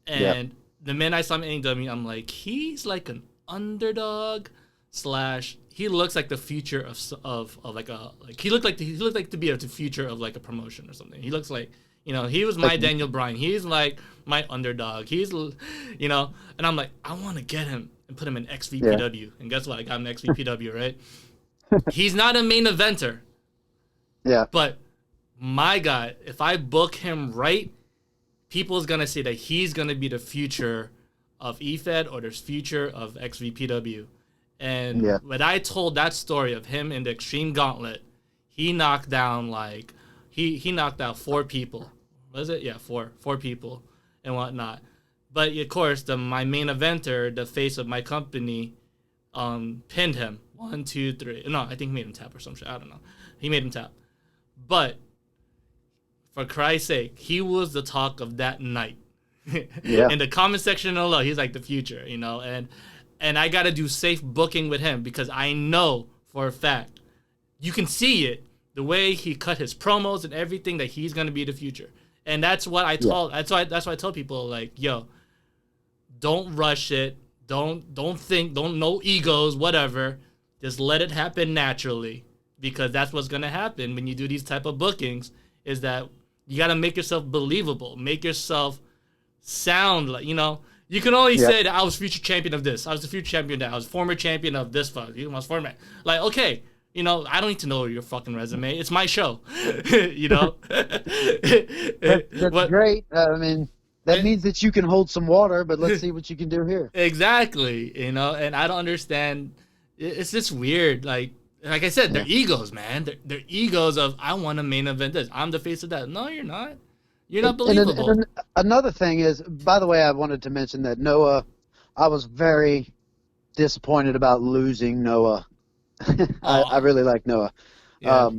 And the minute I saw him at NEW, I'm like, he's like an underdog / he looks like the future of like he looked like to be the future of like a promotion or something. He looks like, you know, he was my Daniel Bryan. He's like my underdog. He's, you know, and I'm like, I want to get him and put him in XVPW. And guess what? I got him in XVPW, right? He's not a main eventer. Yeah. But my God, if I book him right, people's going to say that he's going to be the future of EFED or the future of XVPW. And when I told that story of him in the Extreme Gauntlet, he knocked down like, he knocked out 4 people. Was it? Yeah, 4 people and whatnot. But of course, my main eventer, the face of my company, pinned him. 1, 2, 3. No, I think he made him tap or some shit. I don't know. He made him tap. But for Christ's sake, he was the talk of that night. In the comment section below, he's like the future, you know. And I got to do safe booking with him because I know for a fact, you can see it, the way he cut his promos and everything, that he's going to be the future. And that's what I told. That's why I tell people, like, yo, don't rush it. Don't think. Don't no egos. Whatever. Just let it happen naturally, because that's what's gonna happen when you do these type of bookings. Is that you gotta make yourself believable. Make yourself sound like, you know. You can only say that I was future champion of this. I was the future champion of that. I was former champion of this. You know, I was former. Like, okay. You know, I don't need to know your fucking resume. It's my show. You know? That's great. I mean, that means that you can hold some water, but let's see what you can do here. Exactly. You know, and I don't understand. It's just weird. Like, like I said, their egos, man. Their egos of I want to main event this. I'm the face of that. No, you're not. You're not believable. And another thing is, by the way, I wanted to mention that Noah. I was very disappointed about losing Noah. I really like Noah. Yeah.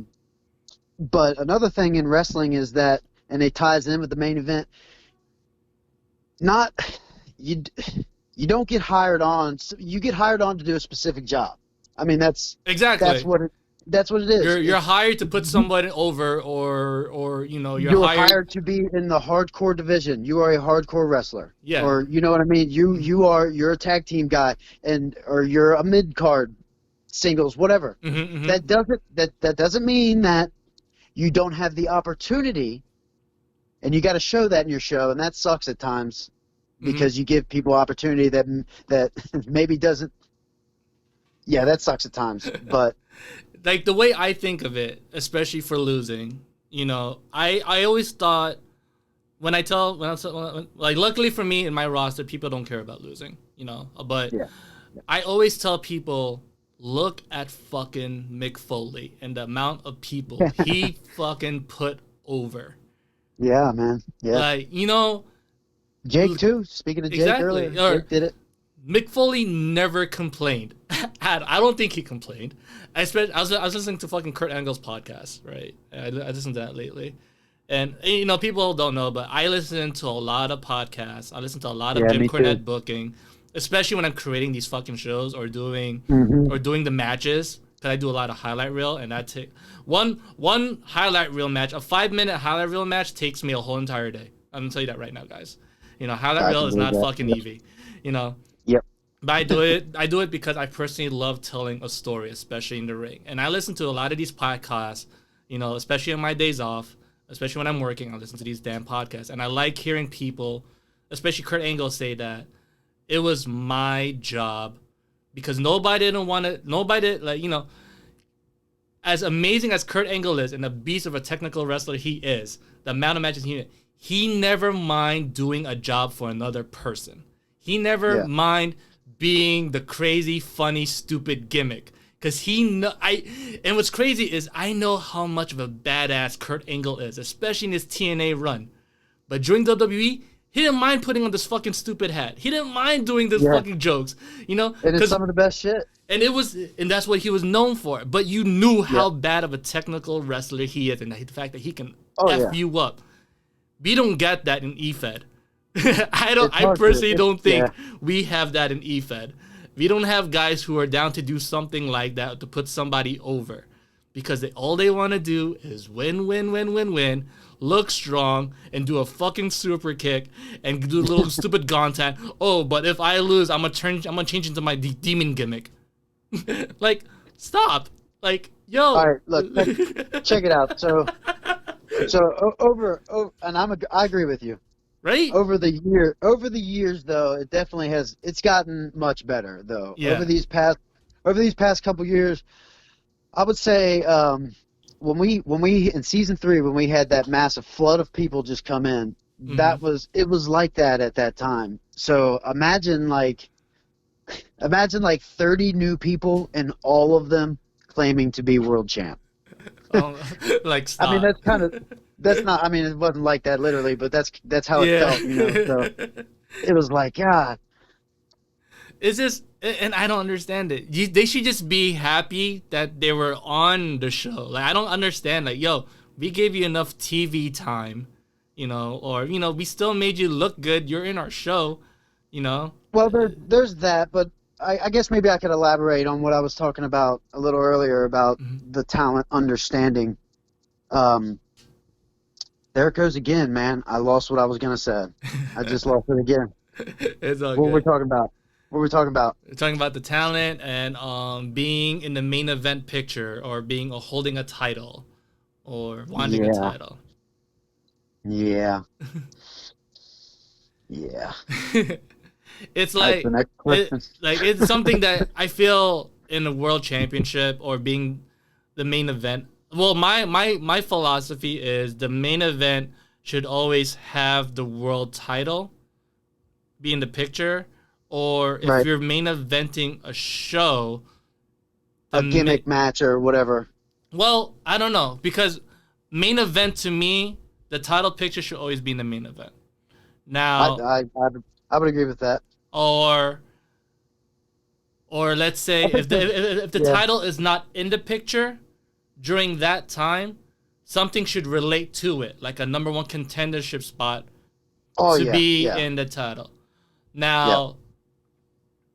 But another thing in wrestling is that, and it ties in with the main event. You don't get hired on. You get hired on to do a specific job. I mean, that's what it is. You're hired to put somebody over, or you're hired to be in the hardcore division. You are a hardcore wrestler. Yeah. Or you know what I mean. You're a tag team guy, or you're a mid card, singles, whatever. Mm-hmm. That doesn't mean that you don't have the opportunity, and you got to show that in your show, and that sucks at times because you give people opportunity that maybe doesn't. Yeah, that sucks at times, but. Like the way I think of it, especially for losing, I always thought luckily for me in my roster, people don't care about losing, but yeah. I always tell people, look at fucking Mick Foley and the amount of people he fucking put over. Yeah, man. Yeah. Like, Jake too. Speaking of Jake earlier, Jake did it. Mick Foley never complained. I don't think he complained. I was listening to fucking Kurt Angle's podcast, right? I listened to that lately. And, people don't know, but I listen to a lot of podcasts. I listen to a lot of Jim Cornette booking, especially when I'm creating these fucking shows or doing the matches. Because I do a lot of highlight reel, and that take one highlight reel match, a 5-minute highlight reel match takes me a whole entire day. I'm going to tell you that right now, guys. Highlight reel is not fucking easy. Yep. But I do it because I personally love telling a story, especially in the ring. And I listen to a lot of these podcasts, especially on my days off, especially when I'm working. I listen to these damn podcasts. And I like hearing people, especially Kurt Angle, say that it was my job because as amazing as Kurt Angle is and the beast of a technical wrestler he is, the amount of matches he never mind doing a job for another person. He never mind being the crazy, funny, stupid gimmick. Because and what's crazy is I know how much of a badass Kurt Angle is, especially in his TNA run. But during WWE, he didn't mind putting on this fucking stupid hat. He didn't mind doing this fucking jokes, And it's some of the best shit. And that's what he was known for. But you knew how bad of a technical wrestler he is, and the fact that he can F you up. We don't get that in EFED. I personally don't think we have that in EFED. We don't have guys who are down to do something like that to put somebody over, because all they want to do is win, look strong, and do a fucking super kick and do a little stupid gauntlet. Oh, but if I lose, I'm gonna change into my demon gimmick. Like, stop. Like, yo. All right, look, check it out. So and I agree with you. Right? Over the years, though, it definitely has. It's gotten much better, though. Yeah. Over these past couple years, I would say when we in season 3 when we had that massive flood of people just come in, it was like that at that time. So imagine like 30 new people and all of them claiming to be world champ. Like, stop. I mean, that's not. I mean, it wasn't like that literally, but that's how it felt. So it was like, God. It's just, and I don't understand it. They should just be happy that they were on the show. Like, I don't understand. Like, yo, we gave you enough TV time, or we still made you look good. You're in our show, Well, there's that, but I guess maybe I could elaborate on what I was talking about a little earlier about the talent understanding. There it goes again, man. I lost what I was gonna say. I just lost it again. It's all what good. were we talking about? We're talking about the talent and being in the main event picture, or holding a title, or wanting a title. Yeah. Yeah. It's like it's something that I feel in a world championship or being the main event. Well, my philosophy is the main event should always have the world title be in the picture, or if you're main eventing a show, a gimmick match or whatever. Well, I don't know, because main event to me, the title picture should always be in the main event. Now, I would agree with that. Or let's say if the title is not in the picture during that time, something should relate to it, like a number one contendership spot to be in the title. Now,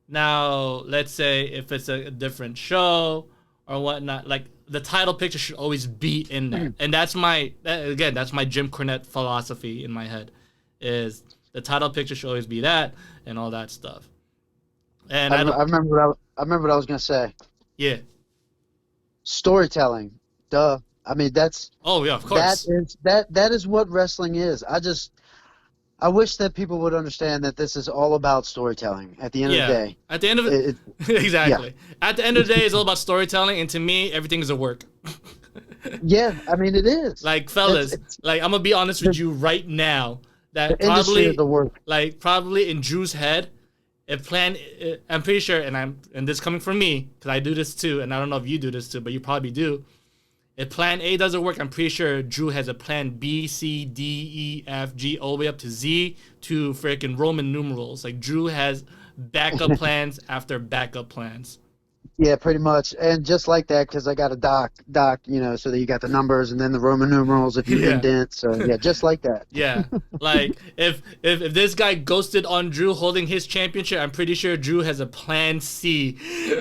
let's say if it's a different show or whatnot, like the title picture should always be in there. And that's my Jim Cornette philosophy in my head, is the title picture should always be that and all that stuff. And I remember what I was gonna say. Yeah. Storytelling. Duh. I mean, that's. Oh yeah, of course. That is what wrestling is. I wish that people would understand that this is all about storytelling. At the end of the day. At the end of it, exactly. Yeah. At the end of the day, it's all about storytelling, and to me, everything is a work. Yeah, I mean, it is. Like, fellas, like I'm gonna be honest with you right now. That probably in Drew's head, I'm pretty sure, and this coming from me, because I do this too, and I don't know if you do this too, but you probably do. If plan A doesn't work, I'm pretty sure Drew has a plan B, C, D, E, F, G, all the way up to Z to freaking Roman numerals. Like, Drew has backup plans after backup plans. Yeah, pretty much. And just like that, because I got a doc, so that you got the numbers and then the Roman numerals if you indent. So, yeah, just like that. Yeah. Like, if this guy ghosted on Drew holding his championship, I'm pretty sure Drew has a plan C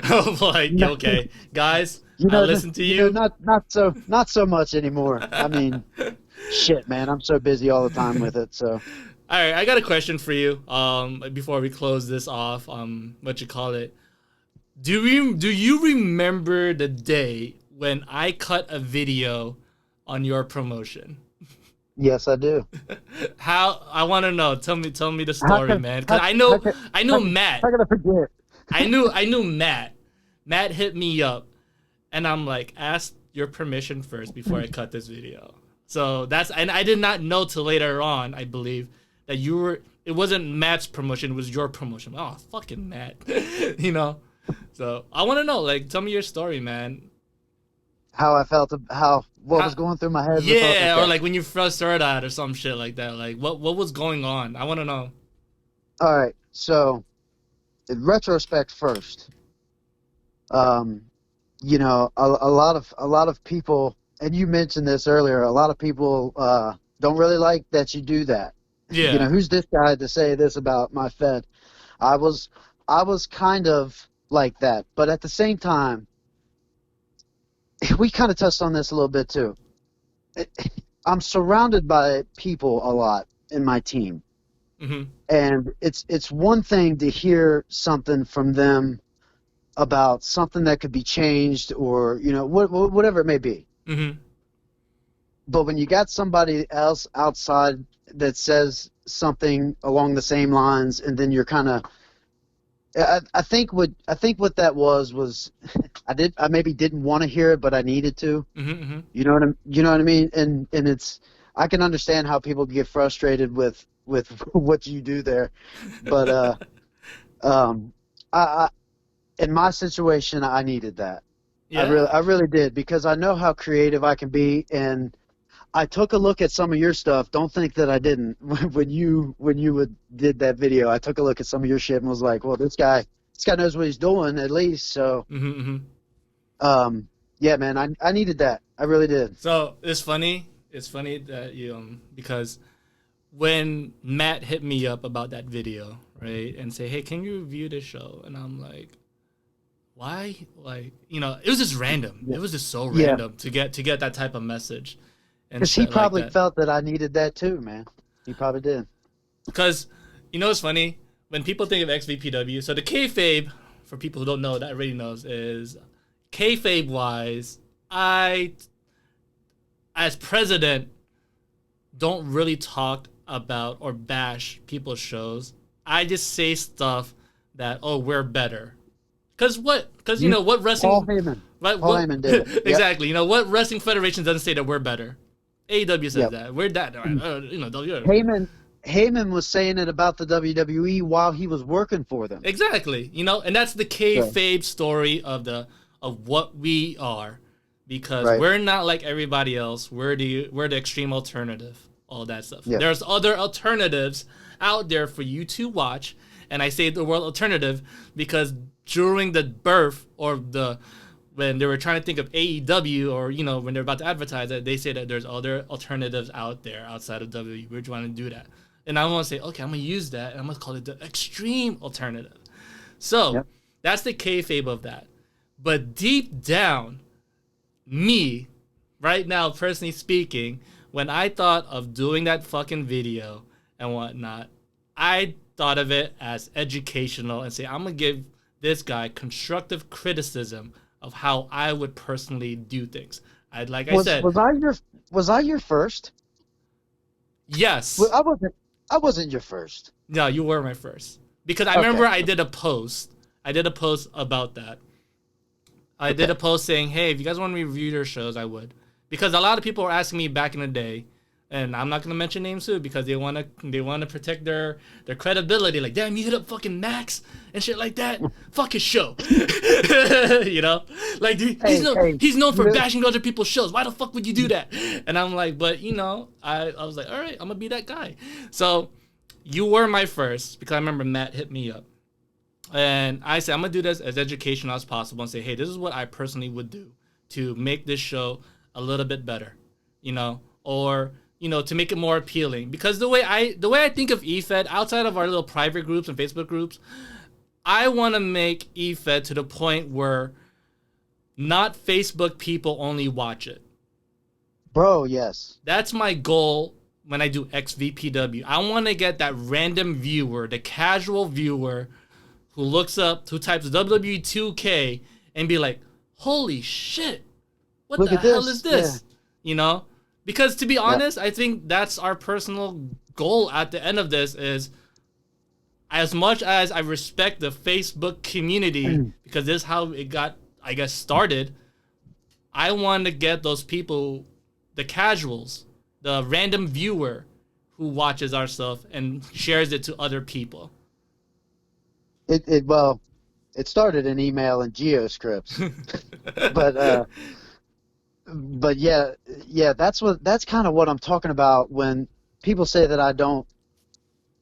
of like, okay, guys, I listen to you. Not so much anymore. I mean, shit, man, I'm so busy all the time with it. So, all right, I got a question for you. Before we close this off, Do you remember the day when I cut a video on your promotion? Yes, I do. How? I want to know. Tell me the story, man. Because I know Matt. How can I forget? I knew Matt. Matt hit me up, and I'm like, ask your permission first before I cut this video. So and I did not know till later on, I believe, that it wasn't Matt's promotion, it was your promotion. Oh, fucking Matt. You know? So I want to know, like, tell me your story, man. How I felt, what was going through my head. Yeah, or like when you first started out or some shit like that. Like, what was going on? I want to know. All right, so in retrospect first, you know, a lot of people, and you mentioned this earlier, a lot of people don't really like that you do that. Yeah. You know, who's this guy to say this about my Fed? I was kind of like that, but at the same time, we kind of touched on this a little bit too. I'm surrounded by people a lot in my team, and it's one thing to hear something from them about something that could be changed, or you know, whatever it may be. But when you got somebody else outside that says something along the same lines, and then you're kind of, I think what that was I maybe didn't want to hear it, but I needed to. You know what I mean? And it's, I can understand how people get frustrated with what you do there, but I in my situation I needed that. Yeah. I really did, because I know how creative I can be, and I took a look at some of your stuff. Don't think that I didn't. When you did that video, I took a look at some of your shit and was like, well, this guy knows what he's doing, at least. So, yeah, man, I needed that. I really did. So it's funny. It's funny that you because when Matt hit me up about that video, right, and say, hey, can you review this show? And I'm like, why? Like, you know, it was just random. Yeah. It was just so random to get that type of message. Because he probably felt that I needed that too, man. He probably did. Because, you know what's funny? When people think of XVPW, so the kayfabe, for people who don't know, that already knows, is kayfabe-wise, I, as president, don't really talk about or bash people's shows. I just say stuff that, oh, we're better. Because you know, what wrestling... Paul Heyman. Right, Paul Heyman did it. Exactly. You know, what wrestling federation doesn't say that we're better? AEW says that. We're that. You know, Heyman was saying it about the WWE while he was working for them. Exactly. You know, and that's the kayfabe story of the of what we are, because Right. we're not like everybody else. We're the extreme alternative, all that stuff. Yeah. There's other alternatives out there for you to watch, and I say the word alternative because during the birth or when they were trying to think of AEW, or when they're about to advertise it, they say that there's other alternatives out there outside of WWE. We're trying to do that, and I want to say, okay, I'm gonna use that, and I'm gonna call it the extreme alternative. So that's the kayfabe of that. But deep down, me, right now, personally speaking, when I thought of doing that fucking video and whatnot, I thought of it as educational and say, I'm gonna give this guy constructive criticism of how I would personally do things. I said, was I your first? Yes. Well, I wasn't your first. No, you were my first. Because I remember I did a post. I did a post about that. I did a post saying, hey, if you guys want to review your shows, I would. Because a lot of people were asking me back in the day, and I'm not going to mention names too, because they want to protect their credibility. Like, damn, you hit up fucking Max and shit like that. Fuck his show. Like, he's known for bashing other people's shows. Why the fuck would you do that? And I'm like, but I was like, all right, I'm gonna be that guy. So you were my first, because I remember Matt hit me up. And I said, I'm going to do this as educational as possible and say, hey, this is what I personally would do to make this show a little bit better, or, to make it more appealing. Because the way I think of eFed, outside of our little private groups and Facebook groups, I want to make eFed to the point where not Facebook people only watch it. Bro, yes. That's my goal when I do XVPW. I want to get that random viewer, the casual viewer, who types WWE2K and be like, holy shit, what Look the at hell this. is this? Because to be honest, I think that's our personal goal at the end of this is, as much as I respect the Facebook community, because this is how it got, I guess, started, I want to get those people, the casuals, the random viewer who watches our stuff and shares it to other people. It started in email and geoscripts, but yeah, that's kind of what I'm talking about when people say that I don't,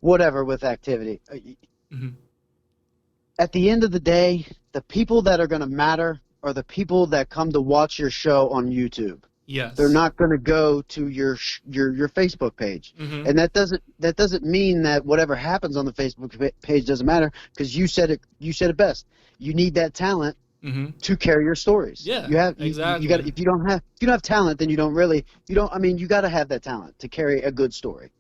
whatever with activity. Mm-hmm. At the end of the day, the people that are going to matter are the people that come to watch your show on YouTube. Yes. They're not going to go to your Facebook page. Mm-hmm. And that doesn't mean that whatever happens on the Facebook page doesn't matter, because you said it best. You need that talent to carry your stories. Yeah. Exactly. You got, if you don't have talent, then you got to have that talent to carry a good story.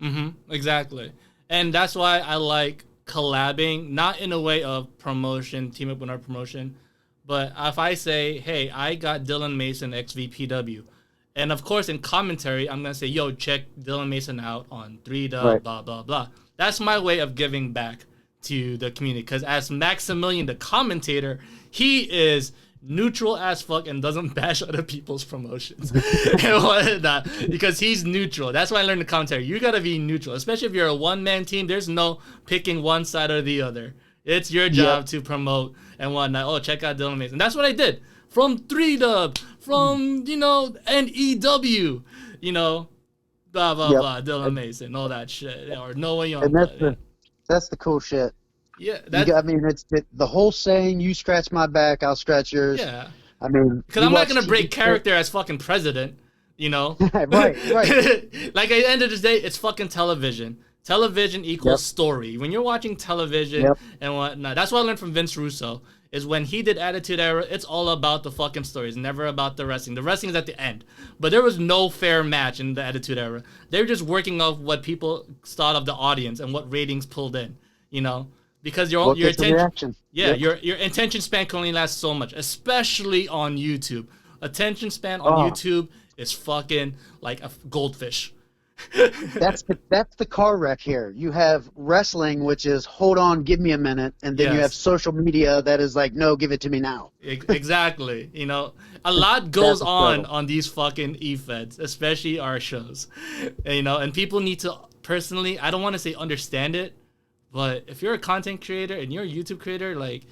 Exactly. And that's why I like collabing, not in a way of promotion, team up with our promotion, but if I say, hey, I got Dylan Mason XVPW, and of course, in commentary, I'm going to say, yo, check Dylan Mason out on 3 Right. blah, blah, blah. That's my way of giving back to the community. Because as Maximilian, the commentator, he is neutral as fuck and doesn't bash other people's promotions and whatnot, because he's neutral. That's why I learned the commentary. You got to be neutral, especially if you're a one-man team. There's no picking one side or the other. It's your job to promote and whatnot. Oh, check out Dylan Mason. That's what I did. From 3-Dub, from, NEW, blah, blah, blah, Dylan Mason, all that shit. Or Noah Young. And that's the cool shit. Yeah. It's the whole saying, you scratch my back, I'll scratch yours. Yeah. Because I'm not going to break character as fucking president, Right. Like, at the end of the day, it's fucking television. Television equals story. When you're watching television and whatnot, that's what I learned from Vince Russo, is when he did Attitude Era, it's all about the fucking story. It's never about the wrestling. The wrestling is at the end. But there was no fair match in the Attitude Era. They were just working off what people thought of the audience and what ratings pulled in, Because your attention, your attention span can only last so much, especially on YouTube. Attention span on YouTube is fucking like a goldfish. That's the car wreck here. You have wrestling, which is hold on, give me a minute, and then you have social media that is like, no, give it to me now. Exactly. A lot goes on these fucking eFeds, especially our shows. And people need to, personally, I don't want to say understand it, but if you're a content creator and you're a YouTube creator, like,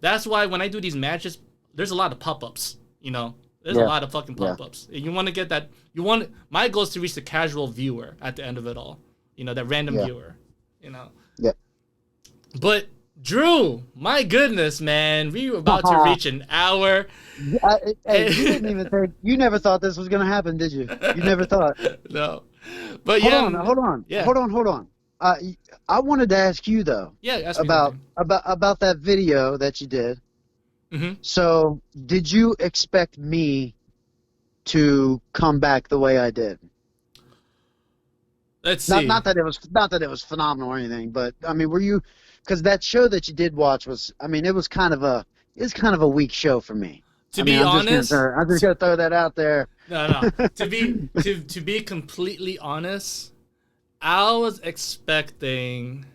that's why when I do these matches, there's a lot of pop-ups, you know. There's a Yeah. lot of fucking pop-ups. You want to get that. My goal is to reach the casual viewer at the end of it all. You know, that random viewer. You know. Yeah. But Drew, my goodness, man, we were about to reach an hour. Hey, you didn't even think. You never thought this was gonna happen, did you? You never thought. No. But Hold on. Yeah. Hold on. I wanted to ask you though. Yeah. Ask me about that video that you did. Mm-hmm. So, did you expect me to come back the way I did? Let's see. Not that it was phenomenal or anything, but I mean, were you? Because that show that you did watch was, I mean, it was kind of a weak show for me. To be honest, I'm just gonna throw that out there. No. To be completely honest, I was expecting.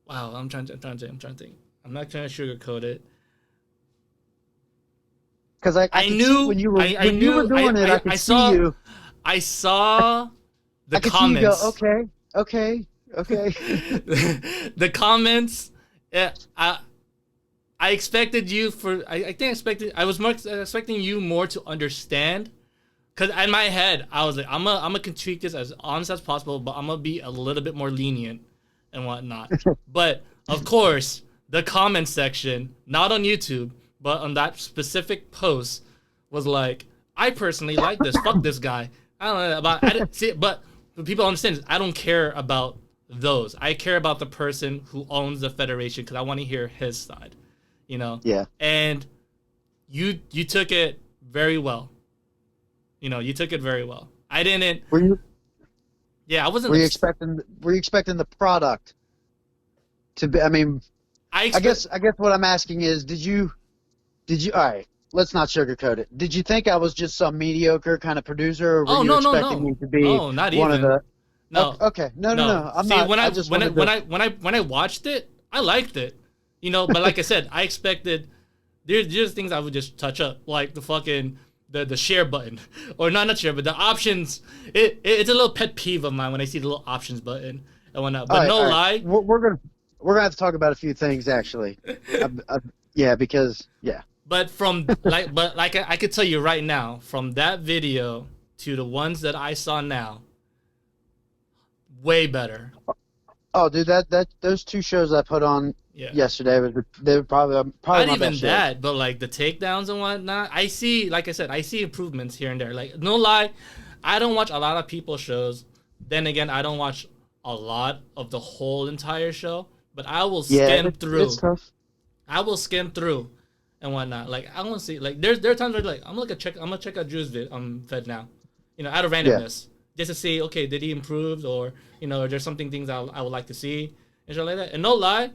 Wow, I'm trying to think. I'm not trying to sugarcoat it. Because I knew when you were doing it, I could see you. I saw the comments. I could see you go, okay. The comments. Yeah, I expected you for. I was more expecting you more to understand. Cause in my head, I was like, I'm gonna treat this as honest as possible, but I'm gonna be a little bit more lenient and whatnot. But of course, the comment section, not on YouTube, but on that specific post, was like, I personally like this. Fuck this guy. I don't know about. I didn't see it, but people understand. I don't care about those. I care about the person who owns the federation because I want to hear his side. You know. Yeah. And you took it very well. You know, you took it very well. I didn't. Were you? Yeah, I wasn't. Were you expecting the product to be? I mean, I guess what I'm asking is, did you? All right, let's not sugarcoat it. Did you think I was just some mediocre kind of producer, or were you expecting me to be not one even. of the? No. Okay. No. I'm See, not. when I watched it, I liked it. You know, but like I said, I expected. There's things I would just touch up, like the fucking. The share button, or not share, but the options. It's a little pet peeve of mine when I see the little options button and whatnot. But lie, we're gonna have to talk about a few things actually. Because. But I could tell you right now, from that video to the ones that I saw now, way better. Oh, dude, those two shows I put on yesterday they were probably not my even best that, shows. but like the takedowns and whatnot. I see, like I said, I see improvements here and there. Like no lie, I don't watch a lot of people's shows. Then again, I don't watch a lot of the whole entire show. But I will skim through. It's tough. I will skim through and whatnot. Like I want to see. Like there are times where like I'm gonna check out Drew's fed now. You know, out of randomness. Just to see, okay, did he improve, or you know, are there things I would like to see and shit like that. And no lie,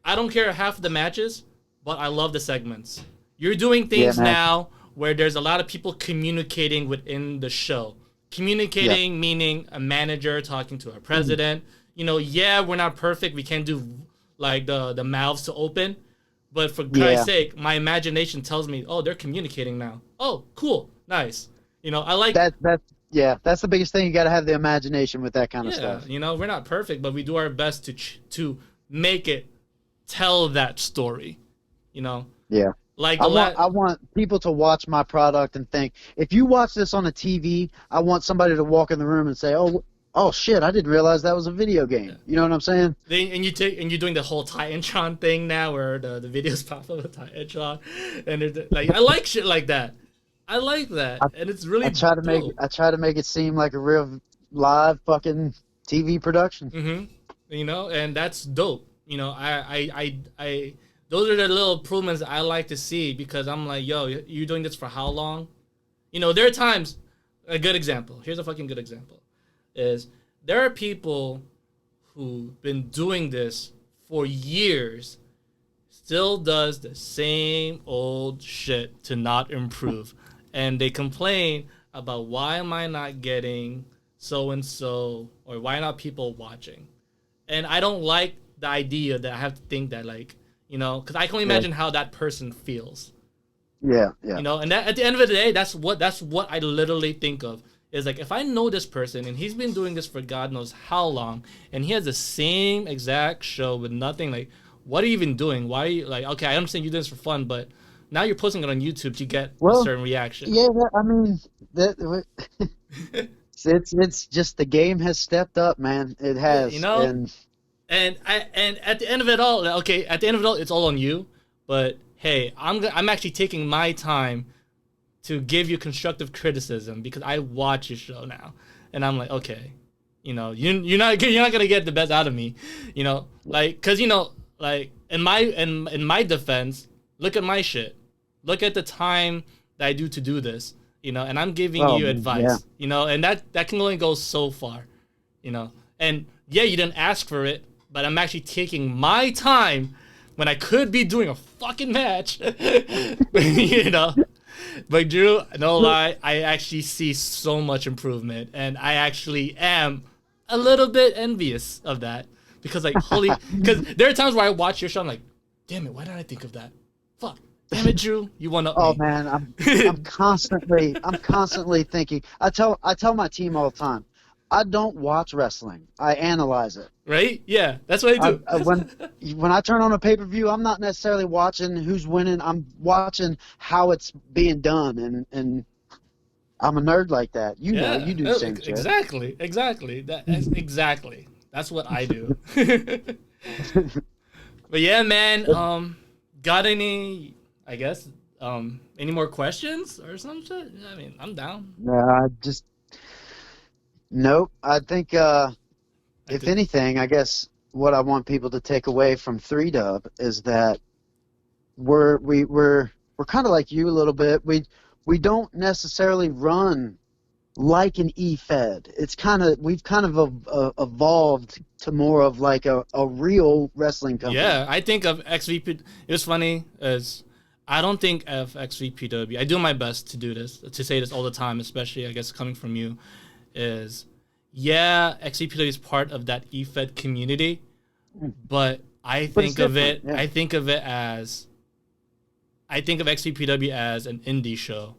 I don't care half the matches, but I love the segments. You're doing things now where there's a lot of people communicating within the show. Communicating meaning a manager talking to a president. You know, we're not perfect. We can't do like the mouths to open, but for Christ's sake, my imagination tells me, oh, they're communicating now. Oh, cool, nice. You know, I like that. That's the biggest thing. You got to have the imagination with that kind of stuff. You know, we're not perfect, but we do our best to make it tell that story. You know. Yeah. Like I want people to watch my product and think, if you watch this on a TV, I want somebody to walk in the room and say, oh shit, I didn't realize that was a video game. Yeah. You know what I'm saying? And you're doing the whole Titantron thing now, where the videos pop up with Titantron, and like I like shit like that. I like that, and it's really. I try to make it seem like a real live fucking TV production. Mm-hmm. You know, and that's dope. You know, I those are the little improvements I like to see, because I'm like, yo, you're doing this for how long? You know, there are times. A good example. Here's a fucking good example. Is there are people who've been doing this for years, still does the same old shit to not improve. And they complain about, why am I not getting so-and-so, or why not people watching? And I don't like the idea that I have to think that, like, you know, because I can only imagine how that person feels. Yeah. You know, and that, at the end of the day, that's what I literally think of. Is like, if I know this person and he's been doing this for God knows how long, and he has the same exact show with nothing, like, what are you even doing? Why are you like, okay, I understand you do this for fun, but now you're posting it on YouTube to get a certain reaction. Yeah, I mean, it's just the game has stepped up, man. It has, you know. And at the end of it all, okay, it's all on you. But hey, I'm actually taking my time to give you constructive criticism because I watch your show now, and I'm like, okay, you know, you're not gonna get the best out of me, you know, like, cause you know, like in my defense, look at my shit, look at the time that I do to do this, you know, and I'm giving you advice, you know, and that can only go so far, you know, and yeah, you didn't ask for it, but I'm actually taking my time when I could be doing a fucking match, you know. But Drew, no lie, I actually see so much improvement, and I actually am a little bit envious of that because, like, because there are times where I watch your show, I'm like, damn it, why did I think of that? Fuck, damn it, Drew, you won up. Oh me. man, I'm constantly thinking. I tell my team all the time, I don't watch wrestling. I analyze it. Right? Yeah, that's what I do. When I turn on a pay-per-view, I'm not necessarily watching who's winning. I'm watching how it's being done, and I'm a nerd like that. You know, you do the same shit. Exactly. Exactly. That's what I do. But yeah, man. Got any? I guess. Any more questions or some shit? I mean, I'm down. Nope. I think, if anything, I guess what I want people to take away from 3Dub is that we're kind of like you a little bit. We don't necessarily run like an E-Fed. We've kind of evolved to more of like a real wrestling company. Yeah, I think of XVP. It was funny as I don't think of XVPW. I do my best to do this, to say this all the time, especially I guess coming from you. Is XVPW is part of that E-Fed community, but I think of XVPW as an indie show.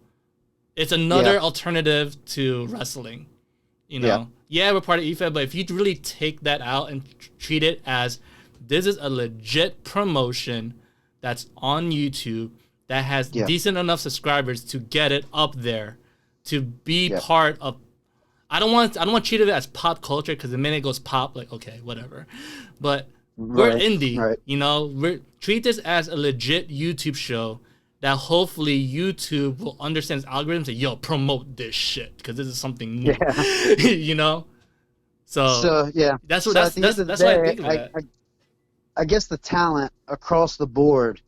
It's another alternative to wrestling, you know. Yeah, we're part of E-Fed, but if you really take that out and treat it as this is a legit promotion that's on YouTube that has decent enough subscribers to get it up there, to be part of. I don't want to treat it as pop culture because the minute it goes pop, like, okay, whatever. But we're indie, you know. Treat this as a legit YouTube show that hopefully YouTube will understand its algorithm and say, yo, promote this shit because this is something new, you know. So that's what I think of it. I guess the talent across the board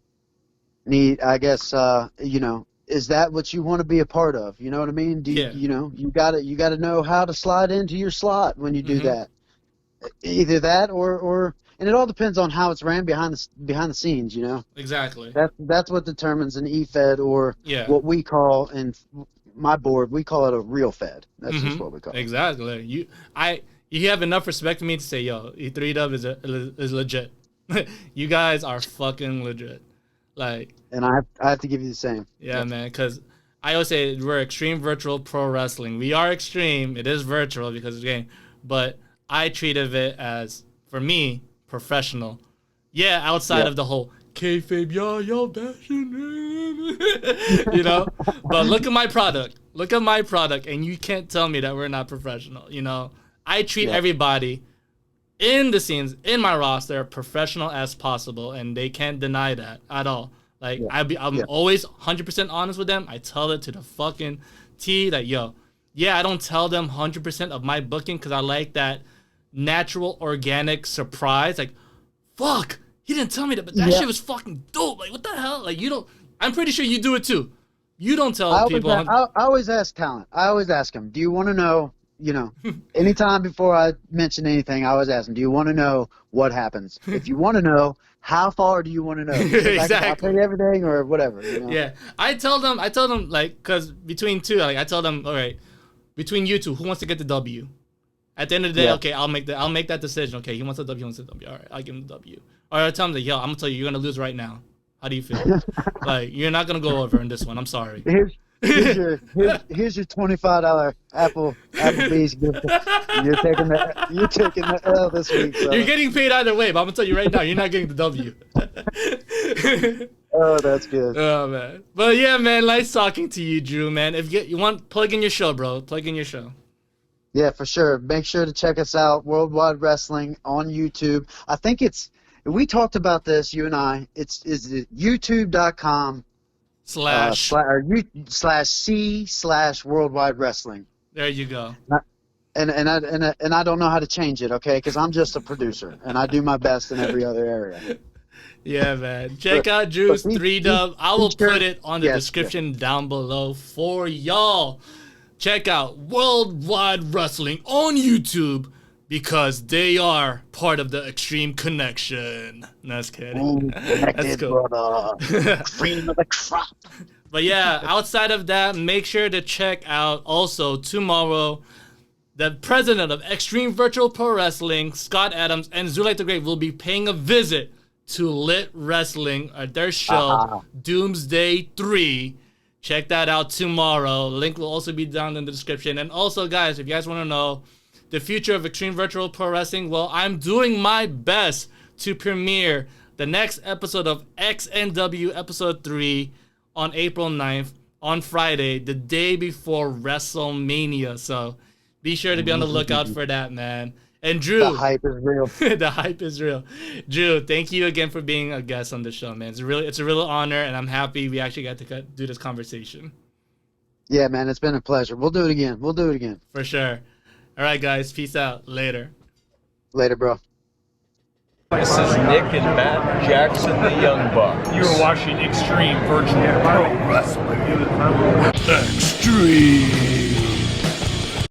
you know. Is that what you want to be a part of? You know what I mean? You know, you gotta know how to slide into your slot when you do that. Either that or and it all depends on how it's ran behind the scenes, you know. Exactly. That's what determines an E-Fed or what we call in my board, we call it a real Fed. That's just what we call it. Exactly. You have enough respect for me to say, yo, E3Dub is legit. You guys are fucking legit. Like, and I have to give you the same. Yeah, man, because I always say we're Xtreme Virtual Pro Wrestling. We are extreme. It is virtual because it's a game. But I treated it as, for me, professional. Yeah, outside of the whole kayfabe, yo, bashing, you know? But look at my product. Look at my product, and you can't tell me that we're not professional, you know? I treat everybody in the scenes, in my roster, professional as possible, and they can't deny that at all. Like, I'm always 100% honest with them. I tell it to the fucking T that, I don't tell them 100% of my booking because I like that natural, organic surprise. Like, fuck, he didn't tell me that, but that shit was fucking dope. Like, what the hell? Like, you don't, I'm pretty sure you do it too. You don't tell people. I always ask talent. I always ask them, do you want to know? You know, anytime before I mention anything, I always ask them, do you want to know what happens? If you want to know, how far do you want to know? Exactly. I'll tell you everything or whatever. You know? Yeah. I tell them, like, because between two, like, I tell them, all right, between you two, who wants to get the W? At the end of the day, okay, I'll make that decision. Okay, he wants the W, he wants the W. All right, I'll give him the W. Or I tell him I'm going to tell you, you're going to lose right now. How do you feel? Like, you're not going to go over in this one. I'm sorry. Here's your $25 Applebee's gift. You're taking the L this week. So. You're getting paid either way, but I'm gonna tell you right now, you're not getting the W. Oh, that's good. Oh man, but yeah, man, nice talking to you, Drew. Man, if you want, plug in your show, bro. Plug in your show. Yeah, for sure. Make sure to check us out, Worldwide Wrestling on YouTube. I think we talked about this, you and I. Is it youtube.com /C/Worldwide Wrestling. There you go. And I don't know how to change it, okay? Because I'm just a producer, and I do my best in every other area. Yeah, man. Check out Drew's 3Dub. I will put it on the description down below for y'all. Check out Worldwide Wrestling on YouTube because they are part of the Extreme Connection. No, just kidding. That's cool. Cream of the crop. But yeah, outside of that, make sure to check out also tomorrow the president of Xtreme Virtual Pro Wrestling, Scott Adams, and Zulite the Great will be paying a visit to Lit Wrestling at their show, Doomsday 3. Check that out tomorrow. Link will also be down in the description. And also, guys, if you guys want to know the future of Extreme Virtual Pro Wrestling, well, I'm doing my best to premiere the next episode of XNW Episode 3 on April 9th, on Friday, the day before WrestleMania. So be sure to be on the lookout for that, man. And Drew, the hype is real. The hype is real. Drew, thank you again for being a guest on the show, man. It's a real honor, and I'm happy we actually got to do this conversation. Yeah, man, it's been a pleasure. We'll do it again. For sure. All right, guys. Peace out. Later. Later, bro. This is Nick and Matt Jackson, the Young Bucks. You're watching Xtreme Virtual Pro Wrestling. Extreme.